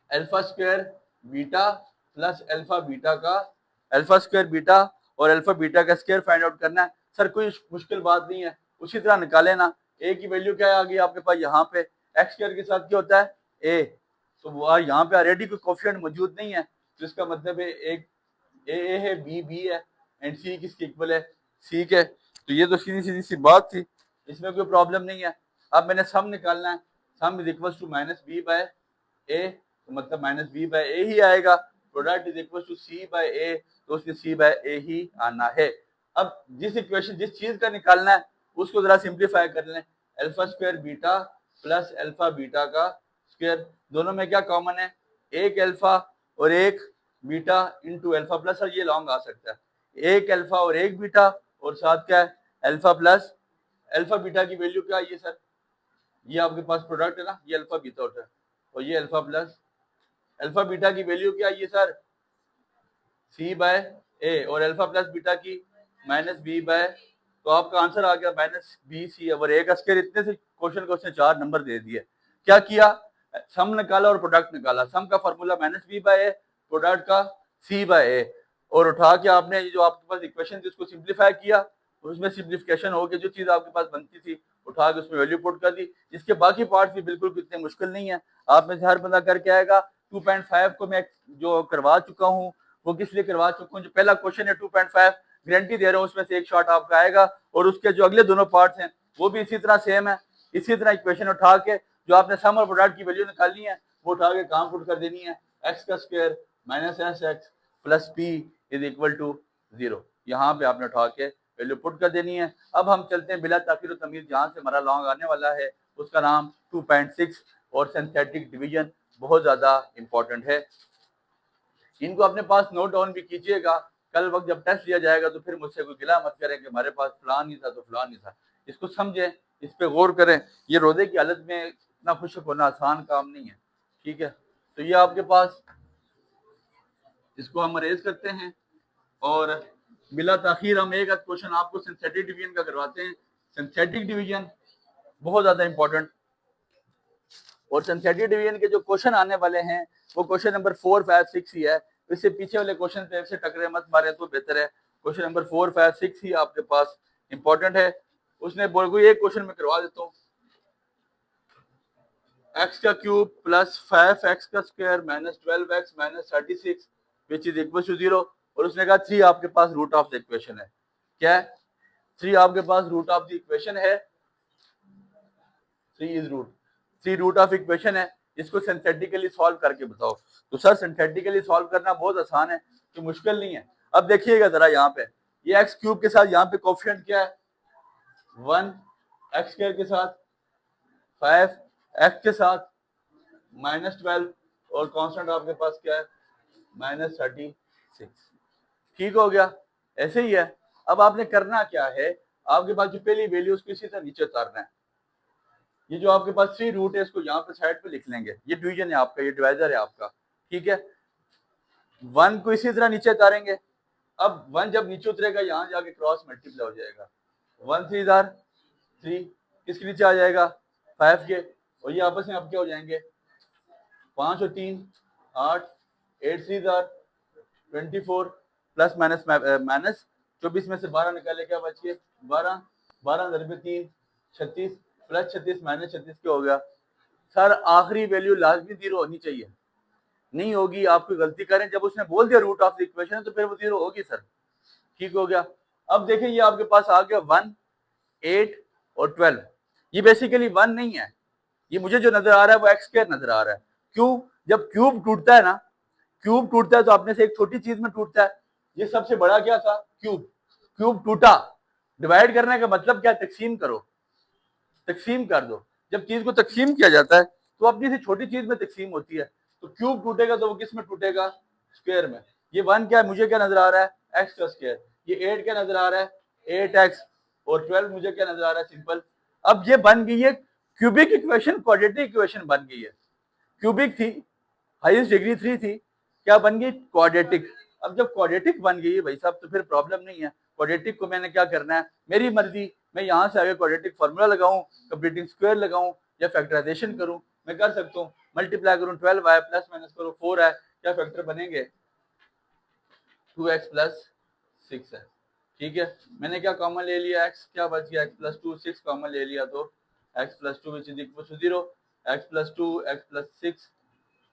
S1: alpha square beta plus alpha beta का अल्फा स्क्वायर बीटा और अल्फा बीटा का स्क्वायर फाइंड आउट करना है। सर कोई मुश्किल बात नहीं है, उसी तरह निकाले ना। ए की वैल्यू क्या आ गई आपके पास यहाँ पे एक्स स्क्वायर के साथ क्या होता है ए, तो वो यहाँ पे ऑलरेडी कोई कोफिशिएंट मौजूद नहीं है, तो इसका मतलब है एक ए है बी है एंड सी किसके इक्वल है सी के। तो ये तो सीधी सीधी सी बात थी, इसमें कोई प्रॉब्लम नहीं है। अब मैंने सम निकालना है, sum is equal to minus B by A, तो मतलब माइनस बी बाय ए ही आएगा। Product is equal to C by A, तो उसके सी बाय ए ही आना है। अब जिस इक्वेशन जिस चीज का निकालना है उसको जरा सिंप्लीफाई कर लें। Alpha square beta plus alpha beta का स्क्वायर, दोनों में क्या कॉमन है एक अल्फा और एक बीटा इंटू अल्फा प्लस, ये लॉन्ग आ सकता है एक अल्फा और एक बीटा और साथ क्या है अल्फा प्लस अल्फा बीटा की वैल्यू क्या है सर, ये आपके पास प्रोडक्ट है ना, ये अल्फा बीटा होता है और ये अल्फा प्लस अल्फा बीटा की वैल्यू क्या है सर सी बाय ए और अल्फा प्लस बीटा की माइनस बी बाय, तो आपका आंसर आ गया माइनस बी सी। और एक स्क्वायर इतने से क्वेश्चन को उसने 4 नंबर दे दिए। क्या किया सम निकाला और प्रोडक्ट निकाला। सम का formula minus B by A, product का सी बाय ए, और उठा के आपने जो आपके पास इक्वेशन थी उसको सिंप्लीफाई किया, उसमें सिंप्लीफिकेशन हो गया, जो चीज आपके पास बनती थी उठा के उसमें वैल्यू पुट कर दी। इसके बाकी पार्ट भी बिल्कुल इतने मुश्किल नहीं है, आप में से हर बंदा करके आएगा। 2.5 को मैं जो करवा चुका हूँ वो किस लिए करवा चुका हूँ, जो पहला क्वेश्चन है 2.5 गारंटी दे रहा हूँ उसमें से एक शॉट आपका आएगा, और उसके जो अगले दोनों पार्ट्स हैं वो भी इसी तरह सेम है। इसी तरह इक्वेशन उठा के जो आपने सम और प्रोडक्ट की वैल्यू निकालनी है वो उठा के कहाँ पुट कर देनी है, एक्स का square minus s x plus p is equal to 0। यहाँ पे आपने उठा के वैल्यू पुट कर देनी है। अब हम चलते हैं बिला ताखीर तमीज, जहाँ से हमारा लॉन्ग आने वाला है उसका नाम 2.6 और सिंथेटिक डिवीजन बहुत ज़्यादा इंपॉर्टेंट है। इनको अपने पास नोट डाउन भी कीजिएगा, कल वक्त जब टेस्ट लिया जाएगा तो फिर मुझसे कोई गिला मत करें कि हमारे पास फलान नहीं था तो फलान नहीं था। इसको समझें, इस पे गौर करें। ये रोजे की हालत में इतना खुशक होना आसान काम नहीं है, ठीक है। तो ये आपके पास, इसको हम अरेज करते हैं और बिला ताखीर हम एक क्वेश्चन आपको सिंथेटिक डिवीजन का करवाते हैं। सिंथेटिक डिवीजन बहुत ज्यादा इंपॉर्टेंट, और सिंथेटिक डिवीजन के जो क्वेश्चन आने वाले हैं वो क्वेश्चन नंबर 4, 5, 6 ही है। इससे पीछे वाले क्वेश्चन पे से टकरे मत मारे तो बेहतर है। क्वेश्चन नंबर 4, 5, 6 ही आपके पास इंपॉर्टेंट है। उसने बोल कोई एक क्वेश्चन में करवा देता हूँ, एक्स का क्यूब प्लस 5x का square minus 12x minus 36 which is equal to 0। और उसने कहा 3 आपके पास रूट ऑफ द इक्वेशन है। क्या है? 3 आपके पास रूट ऑफ द इक्वेशन है। 3 रूट ऑफ इक्वेशन है। इसको सिंथेटिकली सॉल्व करके बताओ। तो सर सिंथेटिकली सॉल्व करना बहुत आसान है, तो मुश्किल नहीं है। अब देखिएगा जरा, यहाँ पे ये एक्स क्यूब के साथ यहाँ पे कोफिशिएंट क्या है 1, एक्स स्क्वायर के साथ 5, एक्स के साथ माइनस 12 और कांस्टेंट आपके पास क्या है माइनस 36। ठीक हो गया, ऐसे ही है। अब आपने करना क्या है, आपके पास जो पहली वैल्यू उसको इसी तरह नीचे उतारना है। ये जो आपके पास 3 रूट है इसको यहाँ पे साइड पे लिख लेंगे, ये डिवीजन है आपका, ये डिवाइजर है आपका, ठीक है। 1 को इसी तरह नीचे उतारेंगे। अब 1 जब नीचे उतरेगा यहाँ जाके क्रॉस मल्टीप्लाई हो जाएगा। 1 3 3 किसके नीचे आ जाएगा 5 के, और ये आपस में अब क्या हो जाएंगे 5 और 3 8, 8 3 24 प्लस माइनस माइनस 24 में से 12 निकाले क्या बच गए 12, 12 दर पे 3 36 प्लस 36 माइनस 36 क्या हो गया। सर आखिरी वैल्यू लाजमी 0 होनी चाहिए, नहीं होगी आपको गलती करें। जब उसने बोल दिया रूट ऑफ द इक्वेशन तो फिर वो 0 होगी सर। ठीक हो गया। अब देखें ये आपके पास आ गया 1, 8 और 12। ये बेसिकली 1 नहीं है, ये मुझे जो नजर आ रहा है वो एक्स स्क्वायर नजर आ रहा है। क्यों? जब क्यूब टूटता है ना, क्यूब टूटता है तो अपने से एक छोटी चीज में टूटता है। ये सबसे बड़ा क्या था क्यूब, क्यूब टूटा। डिवाइड करने का मतलब क्या, तकसीम करो, तकसीम कर दो। जब चीज को तकसीम किया जाता है तो अपनी से छोटी चीज में तकसीम होती है। तो क्यूब टूटेगा तो वो किस में टूटेगा स्क्वायर में। ये 1 क्या है मुझे क्या नजर आ रहा है एक्स का स्क्वायर, ये 8 क्या नजर आ रहा है 8x, और 12 मुझे क्या नजर आ रहा है सिंपल। अब ये बन गई है क्यूबिक इक्वेशन, क्वाड्रेटिक इक्वेशन बन गई है। क्यूबिक थी, हाईएस्ट डिग्री 3 थी, क्या बन गई क्वाड्रेटिक। अब जब क्वाड्रेटिक बन गई है भाई साहब तो फिर प्रॉब्लम नहीं है। क्वाड्रेटिक को मैंने क्या करना है, मेरी मर्जी, मैं यहाँ से आगे क्वाड्रेटिक फार्मूला लगाऊं, कंप्लीटिंग स्क्वायर लगाऊं या फैक्टराइजेशन करूं, मैं कर सकता हूँ। मल्टीप्लाई करूं 12y प्लस माइनस करो 4 है, क्या फैक्टर बनेंगे 2x प्लस 6 है। ठीक है, मैंने क्या कॉमन ले लिया x, क्या बच गया x प्लस 2, 6 कॉमन ले लिया तो x plus 2 which is equal to 0, x plus 2 x plus 6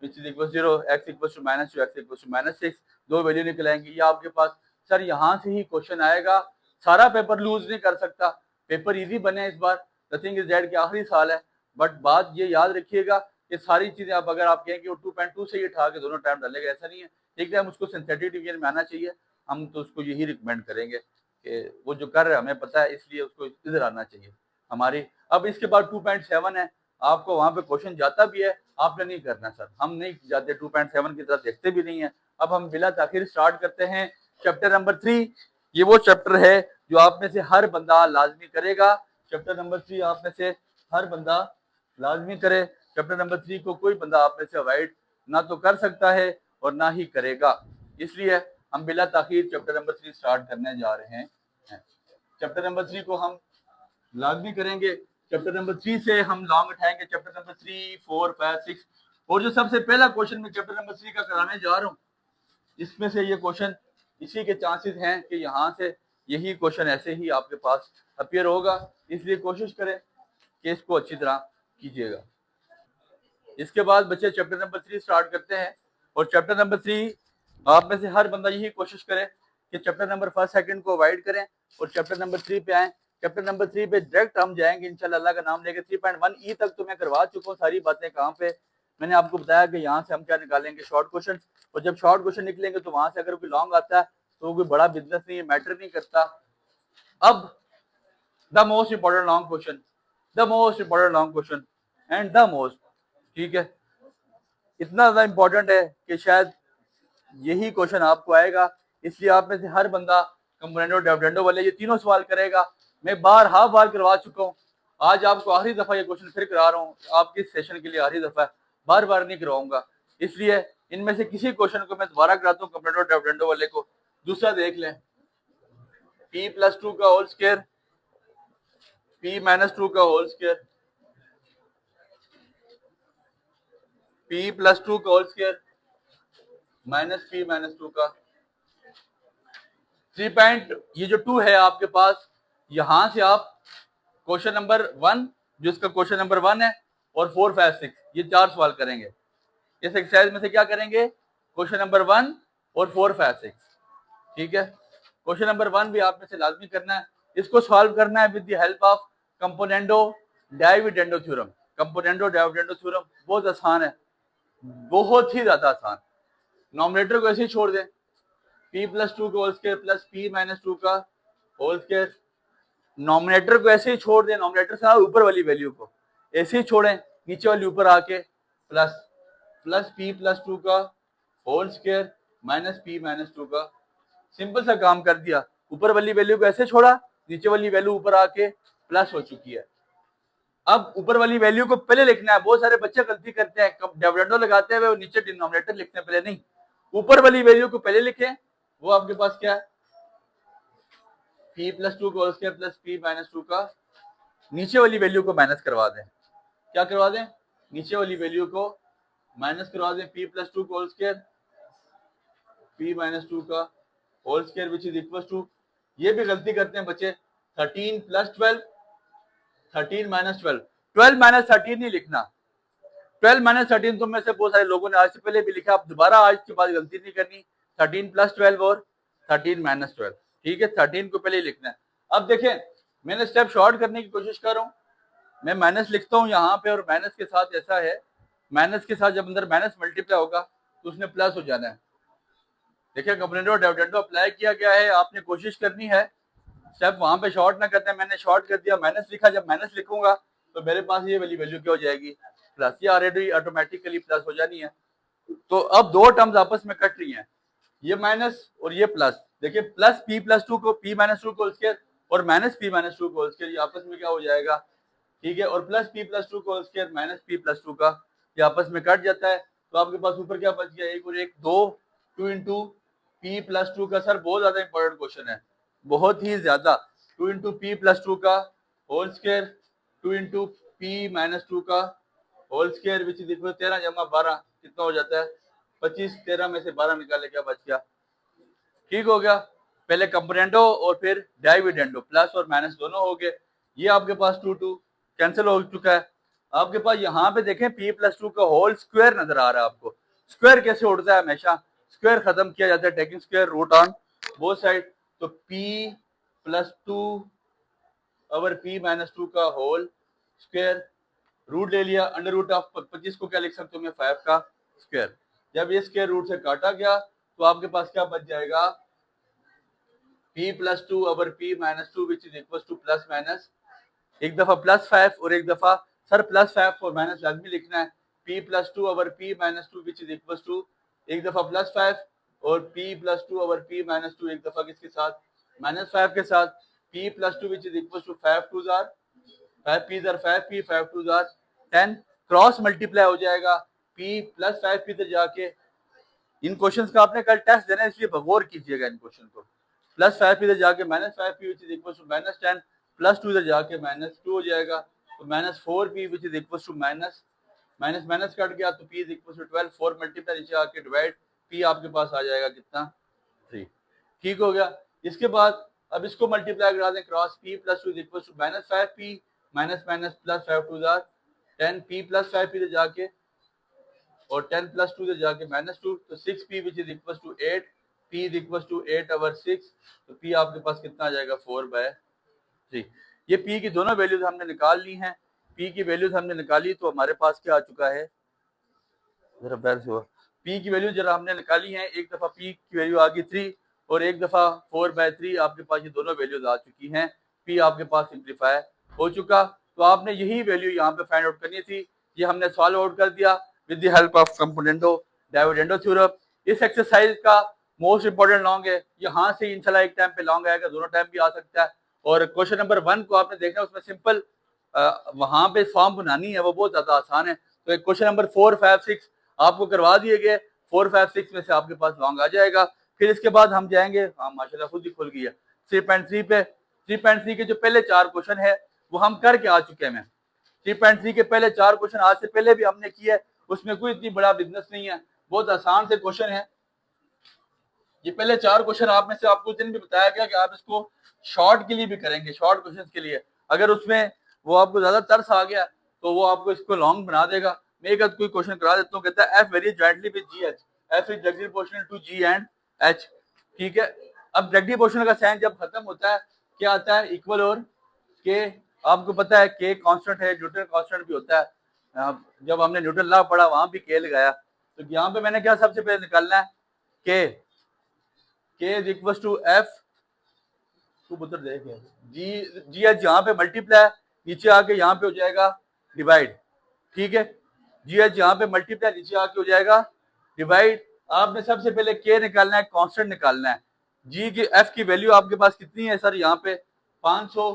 S1: which is equal 0, x equal to minus 2 x equal to minus 6। दो वैल्यू निकल आएंगी। ये आपके पास सर यहाँ से ही क्वेश्चन आएगा, सारा पेपर लूज नहीं कर सकता, पेपर इजी बने इस बार। द थिंग इज दैट कि आखिरी साल है, बट बात ये याद रखिएगा कि सारी चीजें आप अगर आप कहें कि वो 2.2 से ही उठा के दोनों टाइम डालेगा, ऐसा नहीं है। एक टाइम उसको सिंथेटिक डिवीजन में आना चाहिए, हम तो उसको यही रिकमेंड करेंगे कि वो जो कर रहा है हमें पता है, इसलिए उसको इधर आना चाहिए हमारी। अब इसके बाद 2.7 है, आपको वहां पे क्वेश्चन जाता भी है, आपने नहीं करना सर, हम नहीं जाते 2.7 की तरफ, देखते भी नहीं है। अब हम बिला ताखिर स्टार्ट करते हैं चैप्टर नंबर 3। ये वो चैप्टर है जो आप में से हर बंदा लाजमी करेगा। चैप्टर नंबर 3 आप में से हर बंदा लाजमी करे। चैप्टर नंबर 3 को कोई बंदा आप में से अवॉइड ना तो कर सकता है और ना ही करेगा, इसलिए हम बिला ताखिर चैप्टर नंबर 3 स्टार्ट करने जा रहे हैं। चैप्टर नंबर 3 को हम लाजमी करेंगे। चैप्टर नंबर 3 से हम लॉन्ग उठाएंगे चैप्टर नंबर 3, 4, 5, 6। और जो सबसे पहला क्वेश्चन मैं चैप्टर नंबर 3 का कराने जा रहा हूँ, इसमें से ये क्वेश्चन इसी के चांसेस हैं कि यहाँ से यही क्वेश्चन ऐसे ही आपके पास अपीयर होगा, इसलिए कोशिश करें कि इसको अच्छी तरह कीजिएगा। इसके बाद बच्चे चैप्टर नंबर 3 स्टार्ट करते हैं। और चैप्टर नंबर 3 आप में से हर बंदा यही कोशिश करे कि चैप्टर नंबर 1, 2 को अवॉइड करें और चैप्टर नंबर 3 पे आए। चैप्टर नंबर 3 पे डायरेक्ट हम जाएंगे इंशाल्लाह, अल्लाह का नाम लेके 3.1 ई तक तो मैं करवा चुका हूँ सारी बातें। कहाँ पे मैंने आपको बताया कि यहाँ से हम क्या निकालेंगे, शॉर्ट क्वेश्चन, और जब शॉर्ट क्वेश्चन निकलेंगे तो वहां से अगर कोई लॉन्ग आता है तो कोई बड़ा बिजनेस नहीं है, मैटर नहीं करता। अब the most important long question, the most important long question and the most, ठीक है, इतना ज्यादा इंपॉर्टेंट है कि शायद यही क्वेश्चन आपको आएगा, इसलिए आप में से हर बंदा कंपोनेंटो डिविडेंडो वाले ये तीनों सवाल करेगा। मैं बार करवा चुका हूँ, आज आपको आखिरी दफा ये क्वेश्चन फिर करा रहा हूँ, आपके सेशन के लिए आखिरी दफा है, बार नहीं करवाऊंगा। इसलिए इनमें से किसी क्वेश्चन को मैं दोबारा कराता हूँ कंपोनेंटो डिविडेंडो वाले को। दूसरा देख लें, p+2 का होल स्क्वायर, p-2 का होल स्क्वायर, p+2 का होल स्क्वायर माइनस p-2 का 3 पॉइंट, ये जो 2 है आपके पास, यहां से आप क्वेश्चन नंबर 1 जो इसका क्वेश्चन नंबर 1 है और 4, 5, 6 ये 4 सवाल करेंगे इस एक्सरसाइज में से। क्या करेंगे, क्वेश्चन नंबर 1 और 4, 5, 6, ठीक है। क्वेश्चन नंबर 1 भी आप में से लाजमी करना है, इसको सॉल्व करना है with the help of कंपोनेंटो dividendo theorem. कंपोनेंटो dividendo theorem बहुत आसान है, बहुत ही ज्यादा आसान। नॉमिनेटर को ऐसे ही छोड़ दें, p+2 का होल स्क्वायर प्लस p-2 का होल स्क्वायर, नॉमिनेटर को ऐसे ही छोड़ दें, नॉमिनेटर से ऊपर वाली वैल्यू को ऐसे ही छोड़ें, नीचे वाली ऊपर आके प्लस p+2 का होल स्क्वायर माइनस p-2 का, सिंपल सा काम कर दिया। ऊपर वाली वैल्यू को ऐसे छोड़ा, नीचे वाली वैल्यू ऊपर आके प्लस हो चुकी है। अब ऊपर वाली वैल्यू को पहले लिखना है, बहुत सारे बच्चे गलती करते हैं, डिविडेंडो लगाते हैं वो नीचे डिनोमिनेटर लिखते हैं, पहले नहीं, ऊपर वाली वैल्यू को पहले लिखें। वो आपके पास क्या है, p+2 का होल स्क्वायर प्लस p-2 का, नीचे वाली वैल्यू को माइनस करवा दें। क्या करवा दें, नीचे वाली वैल्यू को माइनस करवा दें, p+2 का होल स्क्वायर p-2 का whole square which is equal to, ये भी गलती करते हैं बच्चे, 13 + 12, 13 - 12, 12 - 13 नहीं लिखना, 12 - 13 तो में से बहुत सारे लोगों ने आज से पहले भी लिखा, आप दोबारा आज के बाद गलती नहीं करनी, 13 + 12 और 13 - 12, ठीक है, 13 को पहले ही लिखना है। अब देखें, मैंने स्टेप शॉर्ट करने की कोशिश कर रहा हूँ, मैं माइनस लिखता हूँ यहाँ पे, और माइनस के साथ ऐसा है, माइनस के साथ जब अंदर माइनस मल्टीप्लाई होगा तो उसने प्लस हो जाना है। देखिए कंपोनेंटो डिविडेंडो अप्लाई किया गया है, आपने कोशिश करनी है स्टेप वहां पे शॉर्ट ना करते हैं, मैंने शॉर्ट कर दिया, माइनस लिखा, जब माइनस लिखूंगा तो मेरे पास ये वाली वैल्यू क्या हो जाएगी, प्लस, ये ऑलरेडी ऑटोमेटिकली प्लस हो जानी है। तो अब दो टर्म्स आपस में कट रही हैं, ये माइनस और ये प्लस। देखिए प्लस p+2 को p-2 को होल स्क्वायर और माइनस p-2 को होल स्क्वायर, ये आपस में क्या हो जाएगा, ठीक है, और प्लस p+2 को होल स्क्वायर माइनस p+2 का, ये आपस में कट जाता है। तो आपके पास ऊपर क्या बच गया, एक और एक, 2 इंटू p+2 का। सर बहुत ज्यादा इंपॉर्टेंट क्वेश्चन है, बहुत ही ज्यादा, 2 इंटू p+2 का होल स्क्वायर, 2 इंटू p-2 का whole square which is equal 13 जमा 12 कितना हो जाता है, 25, 13 में से 12 निकाले क्या बच गया, ठीक हो गया। पहले कंपोनेंटो और फिर डिविडेंडो, प्लस और माइनस दोनों हो गए। ये आपके पास 2 कैंसिल हो चुका है। आपके पास यहाँ पे देखें p+2 का होल स्क्वायर नजर आ रहा है आपको। स्क्वायर कैसे उड़ता है, हमेशा स्क्वायर खत्म किया जाता है, taking square root on both side. तो p+2 ओवर p-2 का होल स्क्वायर, रूट ले लिया, अंडर रूट ऑफ 25 को क्या लिख सकते हो मैं, 5 का स्क्वायर। जब ये स्क्वायर रूट से काटा गया तो आपके पास क्या बच जाएगा, p+2 over p-2 which is equal to plus minus, एक दफा +5 और एक दफा, सर +5 और माइनस लाजमी लिखना है, p+2 over p-2 which is equal to, एक दफा +5 और p+2 ओवर p-2 एक दफा किसके साथ, -5 के साथ, p+2 which is equal to 5 2 जार 5 p जार 5 p 5 2 जार 10, क्रॉस मल्टीप्लाई हो जाएगा, p + 5 p तक जाके। इन क्वेश्चंस का आपने कल टेस्ट देना है, इसलिए गौर कीजिएगा इन क्वेश्चन को। +5 इधर जाके -5 p which is equal to -10, +2 इधर जाके -2 हो जाएगा, तो -4 p which is equal to minus minus cut गया तो p is equal to 12, 4 multiply नीचे आके डिवाइड, p आपके पास आ जाएगा कितना, 3, ठीक हो गया। इसके बाद अब इसको मल्टीप्लाई करा दें, cross p+2 is equal to -5p minus +5 2 जार 10 p + 5 p इधर जाके और 10 + 2 इधर जाके -2, तो 6p which is equal to 8, p is equal to 8 over 6, तो p आपके पास कितना आ जाएगा, 4/3। ये p की दोनों वैल्यूज हमने निकाल ली हैं, p की वैल्यूज हमने निकाली तो हमारे पास क्या आ चुका है, जरा बैर से हुआ। पी की वैल्यू जरा हमने निकाली है, एक दफा पी की वैल्यू आ गई 3 और एक दफा 4/3 आपके पास ये दोनों वैल्यूज आ चुकी हैं। पी आपके पास सिंप्लीफाई हो चुका, तो आपने यही वैल्यू यहाँ पे फाइंड आउट करनी थी। ये हमने सॉल्व आउट कर दिया with the help of componendo dividendo theorem. इस एक्सरसाइज का मोस्ट इंपॉर्टेंट लॉन्ग है, यहाँ से इंशाल्लाह एक टाइम पे लॉन्ग आएगा, दोनों टाइम भी आ सकता है। और क्वेश्चन नंबर 1 को आपने देखना, उसमें सिंपल वहां पे फॉर्म बनानी है, वो बहुत ज्यादा आसान है। तो एक क्वेश्चन नंबर 4, 5, 6 आपको करवा दिए गए, 4, 5, 6 में से आपके पास लॉन्ग आ जाएगा। फिर इसके बाद हम जाएंगे, हाँ माशाल्लाह खुद ही खुल गया 3.3 पे। 3.3 के जो पहले 4 क्वेश्चन है वो हम करके आ चुके हैं। 3.3 के पहले 4 क्वेश्चन आज से पहले भी हमने किए, उसमें कोई इतनी बड़ा बिजनेस नहीं है, बहुत आसान से क्वेश्चन है। ये पहले 4 क्वेश्चन आप में से आपको उस दिन भी बताया गया कि आप इसको शॉर्ट के लिए भी करेंगे, शॉर्ट क्वेश्चन के लिए। अगर उसमें वो आपको ज्यादा तरस आ गया तो वो आपको इसको लॉन्ग बना देगा। मैं एक कोई क्वेश्चन करा देता हूँ, कहता है f vary jointly with g h, f is directly proportional to g and h. ठीक है, अब डायरेक्टली प्रोपोर्शनल का साइन जब खत्म होता है क्या आता है, इक्वल और के। आपको पता है के कांस्टेंट है, न्यूटन कांस्टेंट भी होता है। जब हमने न्यूटन लॉ पढ़ा वहां भी के लगाया। तो यहाँ पे मैंने क्या सबसे पहले निकालना है, के इज इक्वल टू एफ, तू पुत्र देख जी, जी एच यहाँ पे मल्टीप्लाई, नीचे आके यहाँ पे हो जाएगा डिवाइड। ठीक है, जी एच यहाँ पे मल्टीप्लाई, नीचे आके हो जाएगा डिवाइड। आपने सबसे पहले के निकालना है, कांस्टेंट निकालना है। जी की एफ की वैल्यू आपके पास कितनी है सर, यहाँ पे 500।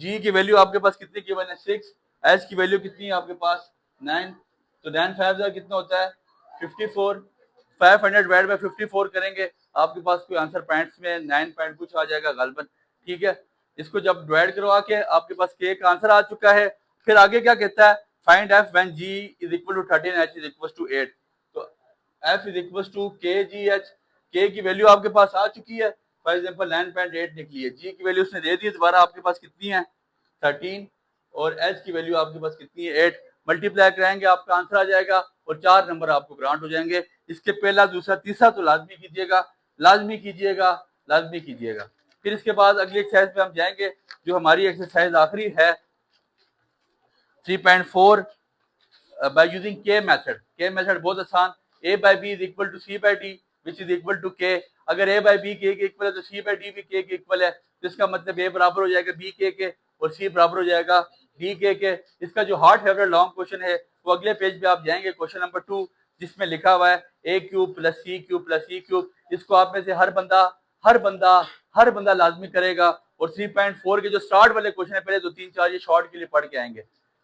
S1: जी की वैल्यू आपके पास कितनी गिवन है 6, एच की वैल्यू कितनी है आपके पास 9। तो 9 5 कितना होता है 54। 500 डिवाइड बाय 54 करेंगे, आपके पास कोई आंसर पॉइंट्स में 9 पॉइंट कुछ आ जाएगा गालबन। ठीक है, इसको जब डिवाइड करवा के आपके पास के का आंसर आ चुका है। फिर आगे क्या कहता है, find f when g is equal to 13, h is equal to 8। तो एफ इज इक्वल टू के जी एच, के की वैल्यू आपके पास आ चुकी है, फॉर एग्जांपल 9.8 निकली है। जी की वैल्यू उसने दे दी, दोबारा आपके पास कितनी है 13, और एच की वैल्यू आपके पास कितनी है 8। मल्टीप्लाई कराएंगे आपका आंसर आ जाएगा और 4 नंबर आपको ग्रांट हो जाएंगे। इसके पहला, दूसरा, तीसरा तो लाजमी कीजिएगा, लाजमी कीजिएगा, लाजमी कीजिएगा। फिर इसके बाद अगली एक्सरसाइज पे हम जाएंगे, जो हमारी एक्सरसाइज आखिरी है 3.4 by using k method. K method बहुत आसान, a by b is equal to C by d which is equal to k. अगर a by b k equal है तो c बाय डी भी के इक्वल है, तो इसका मतलब a बराबर हो जाएगा b के और c बराबर हो जाएगा d के। इसका जो हार्ड फेवरेट लॉन्ग क्वेश्चन है वो अगले पेज पे आप जाएंगे, क्वेश्चन नंबर 2, जिसमें लिखा हुआ है a cube plus c cube plus e cube. इसको आप में से हर बंदा लाजमी करेगा। और 3.4 के जो स्टार्ट वाले क्वेश्चन है, पहले 2 3 4 ये शॉर्ट के लिए पढ़ के आएंगे।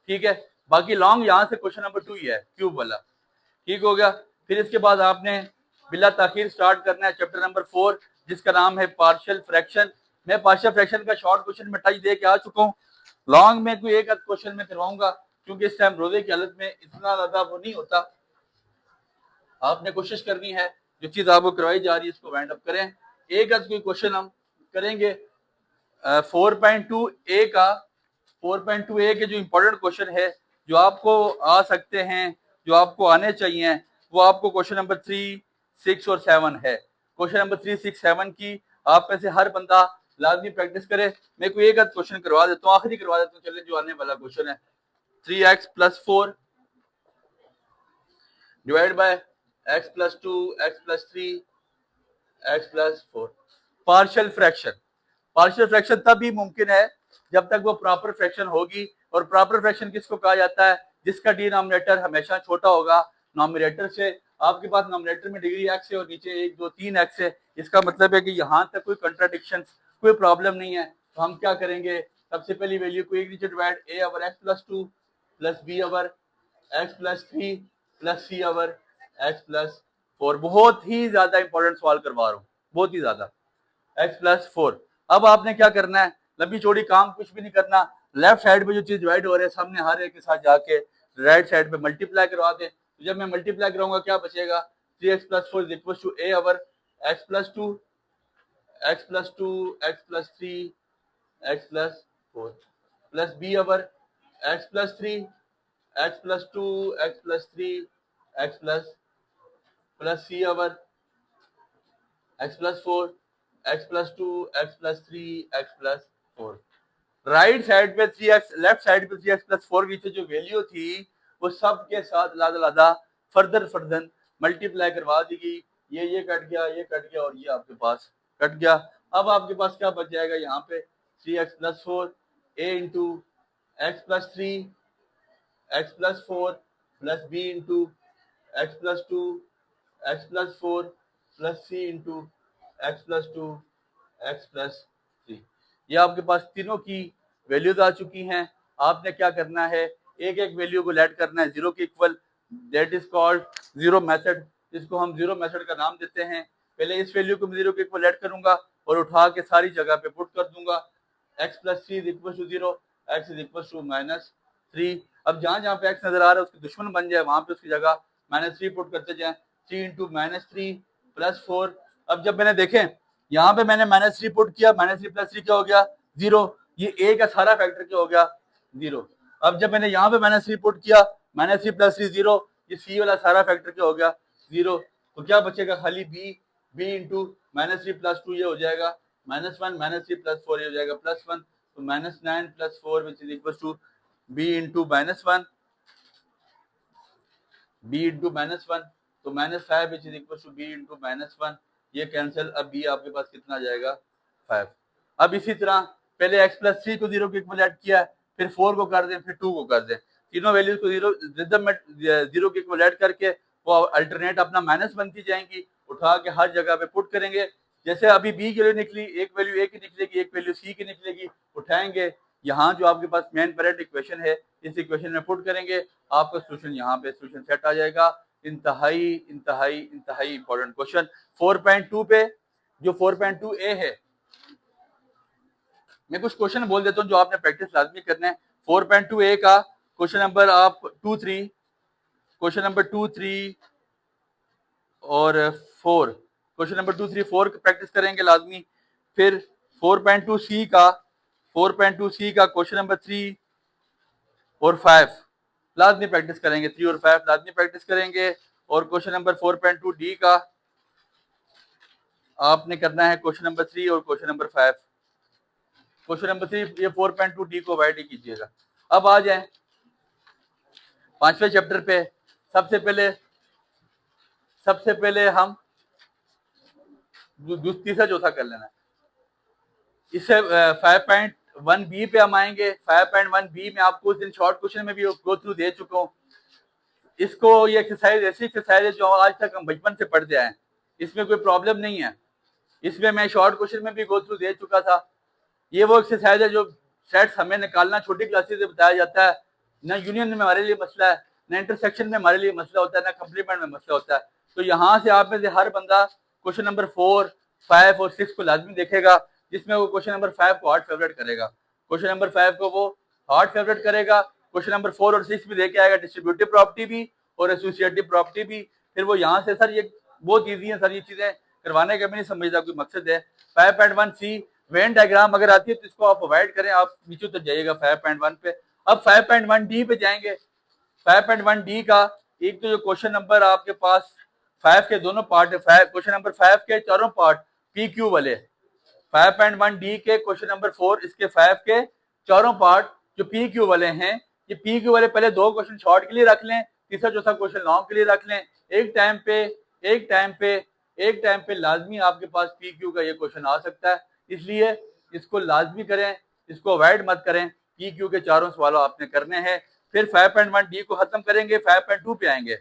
S1: ठीक है, बाकी लॉन्ग यहाँ से क्वेश्चन नंबर 2 ही है, क्यूब वाला। ठीक हो गया। फिर इसके बाद आपने बिला ताखिर स्टार्ट करना है चैप्टर नंबर 4, जिसका नाम है पार्शियल फ्रैक्शन। मैं पार्शियल फ्रैक्शन का शॉर्ट क्वेश्चन में टच दे के आ चुका हूँ। लॉन्ग में कोई एक क्वेश्चन में करवाऊंगा, क्योंकि इस टाइम रोजे की हालत में इतना ज्यादा वो नहीं होता। आपने कोशिश करनी है जो चीज आपको करवाई जा रही है इसको वाइंड अप करें। एक कोई क्वेश्चन हम करेंगे 4.2 ए का। 4.2 ए के जो इंपॉर्टेंट क्वेश्चन है, जो आपको आ सकते हैं, जो आपको आने चाहिए, वो आपको क्वेश्चन नंबर 3, 6 और 7 है। क्वेश्चन नंबर 3, 6, 7 की आप में से हर बंदा लाजमी प्रैक्टिस करे। मैं कोई एक क्वेश्चन करवा देता हूँ, आखिरी करवा देता हूँ, चलिए जो आने वाला क्वेश्चन है 3x plus 4 divide by x plus 2, x plus 3, x plus 4। Partial fraction, partial fraction तभी मुमकिन है जब तक वो प्रॉपर फ्रैक्शन होगी। और प्रॉपर फ्रैक्शन किसको कहा जाता है, जिसका डिनोमिनेटर हमेशा छोटा होगा नॉमिनेटर से। आपके पास नॉमिनेटर में डिग्री x है और नीचे 1 2 3 x है, इसका मतलब है कि यहाँ तक कोई कंट्राडिक्शन, कोई प्रॉब्लम नहीं है। तो हम क्या करेंगे, सबसे पहली वैल्यू को एक नीचे divide, a over x plus 2 plus b over x plus 3 plus c over x plus 4। बहुत ही ज्यादा इंपॉर्टेंट सवाल करवा रहा हूँ, बहुत ही ज्यादा। x plus 4। अब आपने क्या करना है, लंबी चौड़ी काम कुछ भी नहीं करना। लेफ्ट साइड पे जो चीज डिवाइड हो रहे हैं, सामने हर एक के साथ जाके राइट साइड पे मल्टीप्लाई करवा दे। तो जब मैं मल्टीप्लाई कराऊंगा क्या बचेगा, 3x plus 4 is equal to a over x plus 2, x plus 2, x plus 3, x plus 4 plus b over x plus 3, x plus 2, x plus 3, x plus c over x plus 4, x plus 2, x plus 3, x plus 4। Right side पे 3x, left side पे 3x plus 4 की जो value थी वो सब के साथ लादा फर्दर मल्टीप्लाई करवा दी गई, ये कट गया, ये कट गया और ये आपके पास कट गया। अब आपके पास क्या बच जाएगा यहाँ पे 3x plus 4 a into x plus 3 x plus 4 plus b into x plus 2 x plus 4 plus c into x plus 2 x plus 3। ये आपके पास तीनों की वैल्यूज आ चुकी हैं। आपने क्या करना है, एक एक वैल्यू को लेट करना है जीरो के equal, that is called zero method. इसको हम जीरो मेथड का नाम देते हैं। पहले इस वैल्यू को मैं जीरो के इक्वल लेट करूंगा और उठा के सारी जगह पे पुट कर दूंगा। x plus 3 is equal to 0, x is equal to minus 3। अब जहां जहां पे x नजर आ रहा है उसके दुश्मन बन जाए, वहां पे उसकी जगह माइनस 3 पुट करते जाए। 3 इंटू माइनस 3 प्लस 4। अब जब मैंने देखें यहाँ पे मैंने माइनस 3 पुट किया, माइनस 3 प्लस 3 क्या हो गया 0। ये a का सारा फैक्टर क्या हो गया 0। अब जब मैंने यहाँ पे माइनस 3 पुट किया, माइनस 3 प्लस 3 0, ये c वाला सारा फैक्टर क्या हो गया 0। तो क्या बचेगा खाली b इंटू माइनस 3 प्लस 2 ये हो जाएगा माइनस 1, माइनस 3 प्लस 4 ये हो जाएगा प्लस 1, तो minus 9 plus 4 which is equal to b into minus 1, b into minus 1, तो minus 5 which is equal to b into minus 1। ये कैंसिल, अब b आपके पास कितना आ जाएगा 5। अब इसी तरह पहले x प्लस 3 को 0 के इक्वल ऐड किया, फिर 4 को कर दें, फिर 2 को कर दें। तीनों वैल्यूज को रिदम में 0 के इक्वल ऐड करके वो अल्टरनेट अपना माइनस बनती जाएंगी, उठा के हर जगह पे पुट करेंगे। जैसे अभी b के लिए निकली, एक वैल्यू a की निकलेगी, एक वैल्यू c की निकलेगी, उठाएंगे यहाँ जो आपके पास मेन पेरेंट इक्वेशन है इस इक्वेशन में पुट करेंगे, आपका सोल्यूशन यहाँ पे सोल्यूशन सेट आ जाएगा। इंतहाई इंतहाई इंतहाई इंपॉर्टेंट क्वेश्चन 4.2 पे, जो 4.2 ए है, मैं कुछ क्वेश्चन बोल देता हूँ जो आपने प्रैक्टिस लाजमी करना है। 4.2 ए का क्वेश्चन नंबर आप 2-3, क्वेश्चन नंबर 2-3 और 4, क्वेश्चन नंबर 2-3 4 प्रैक्टिस करेंगे लाजमी। फिर 4.2 सी का, 4.2 सी का क्वेश्चन नंबर 3 और 5 लाजमी प्रैक्टिस करेंगे, 3 और 5 लाजमी प्रैक्टिस करेंगे। और क्वेश्चन नंबर 4.2 डी का आपने करना है क्वेश्चन नंबर 3 और क्वेश्चन नंबर 5। क्वेश्चन नंबर 3 ये 4.2 डी को अवॉइड ही कीजिएगा। अब आ जाए 5वें चैप्टर पे। सबसे पहले हम तीसरा चौथा कर लेना है। इससे 5.1 बी पे हम आएंगे। 5.1 बी में आपको उस दिन शॉर्ट क्वेश्चन में भी गो थ्रू दे चुका हूँ। इसको ये एक्सरसाइज ऐसी एक्सरसाइज है जो आज तक हम बचपन से पढ़ते आए, इसमें कोई प्रॉब्लम नहीं है। इसमें मैं शॉर्ट क्वेश्चन में भी गो थ्रू दे चुका था। ये वो एक्सरसाइज है जो सेट्स हमें निकालना छोटी क्लासेस से बताया जाता है। ना यूनियन में हमारे लिए मसला है, ना इंटरसेक्शन में हमारे लिए मसला होता है, ना कंप्लीमेंट में मसला होता है। तो यहाँ से आप में से हर बंदा क्वेश्चन नंबर 4, 5 और 6 को लाजमी देखेगा, जिसमें वो क्वेश्चन नंबर 5 को हार्ड फेवरेट करेगा, क्वेश्चन नंबर 5 को वो हार्ड फेवरेट करेगा, क्वेश्चन नंबर 4 और 6 भी लेके आएगा, डिस्ट्रीब्यूटिव प्रॉपर्टी भी और एसोसिएटिव प्रॉपर्टी भी। फिर वो यहाँ से सर ये बहुत ईजी है सर, ये चीजें करवाने का भी नहीं समझता कोई मकसद है। 5.1 सी वेन डायग्राम अगर आती है तो इसको आप अवॉइड करें, आप नीचे तक जाइएगा 5.1 पे। अब 5.1 डी पे जाएंगे। 5.1 डी का एक तो जो क्वेश्चन नंबर आपके पास 5 के दोनों पार्ट है, क्वेश्चन नंबर 5 के चारों पार्ट पी क्यू वाले। 5.1 डी के क्वेश्चन नंबर 4 इसके 5 के चारों पार्ट जो पी क्यू वाले हैं, ये पी क्यू वाले पहले 2 क्वेश्चन शॉर्ट के लिए रख लें, तीसरा चौथा क्वेश्चन लॉन्ग के लिए रख लें। एक टाइम पे लाजमी आपके पास पी क्यू का ये क्वेश्चन आ सकता है, इसलिए इसको लाजमी करें, इसको अवॉइड मत करें। पी क्यू के चारों सवाल आपने करने हैं। फिर 5.1 डी को खत्म करेंगे, 5.2 पे आएंगे।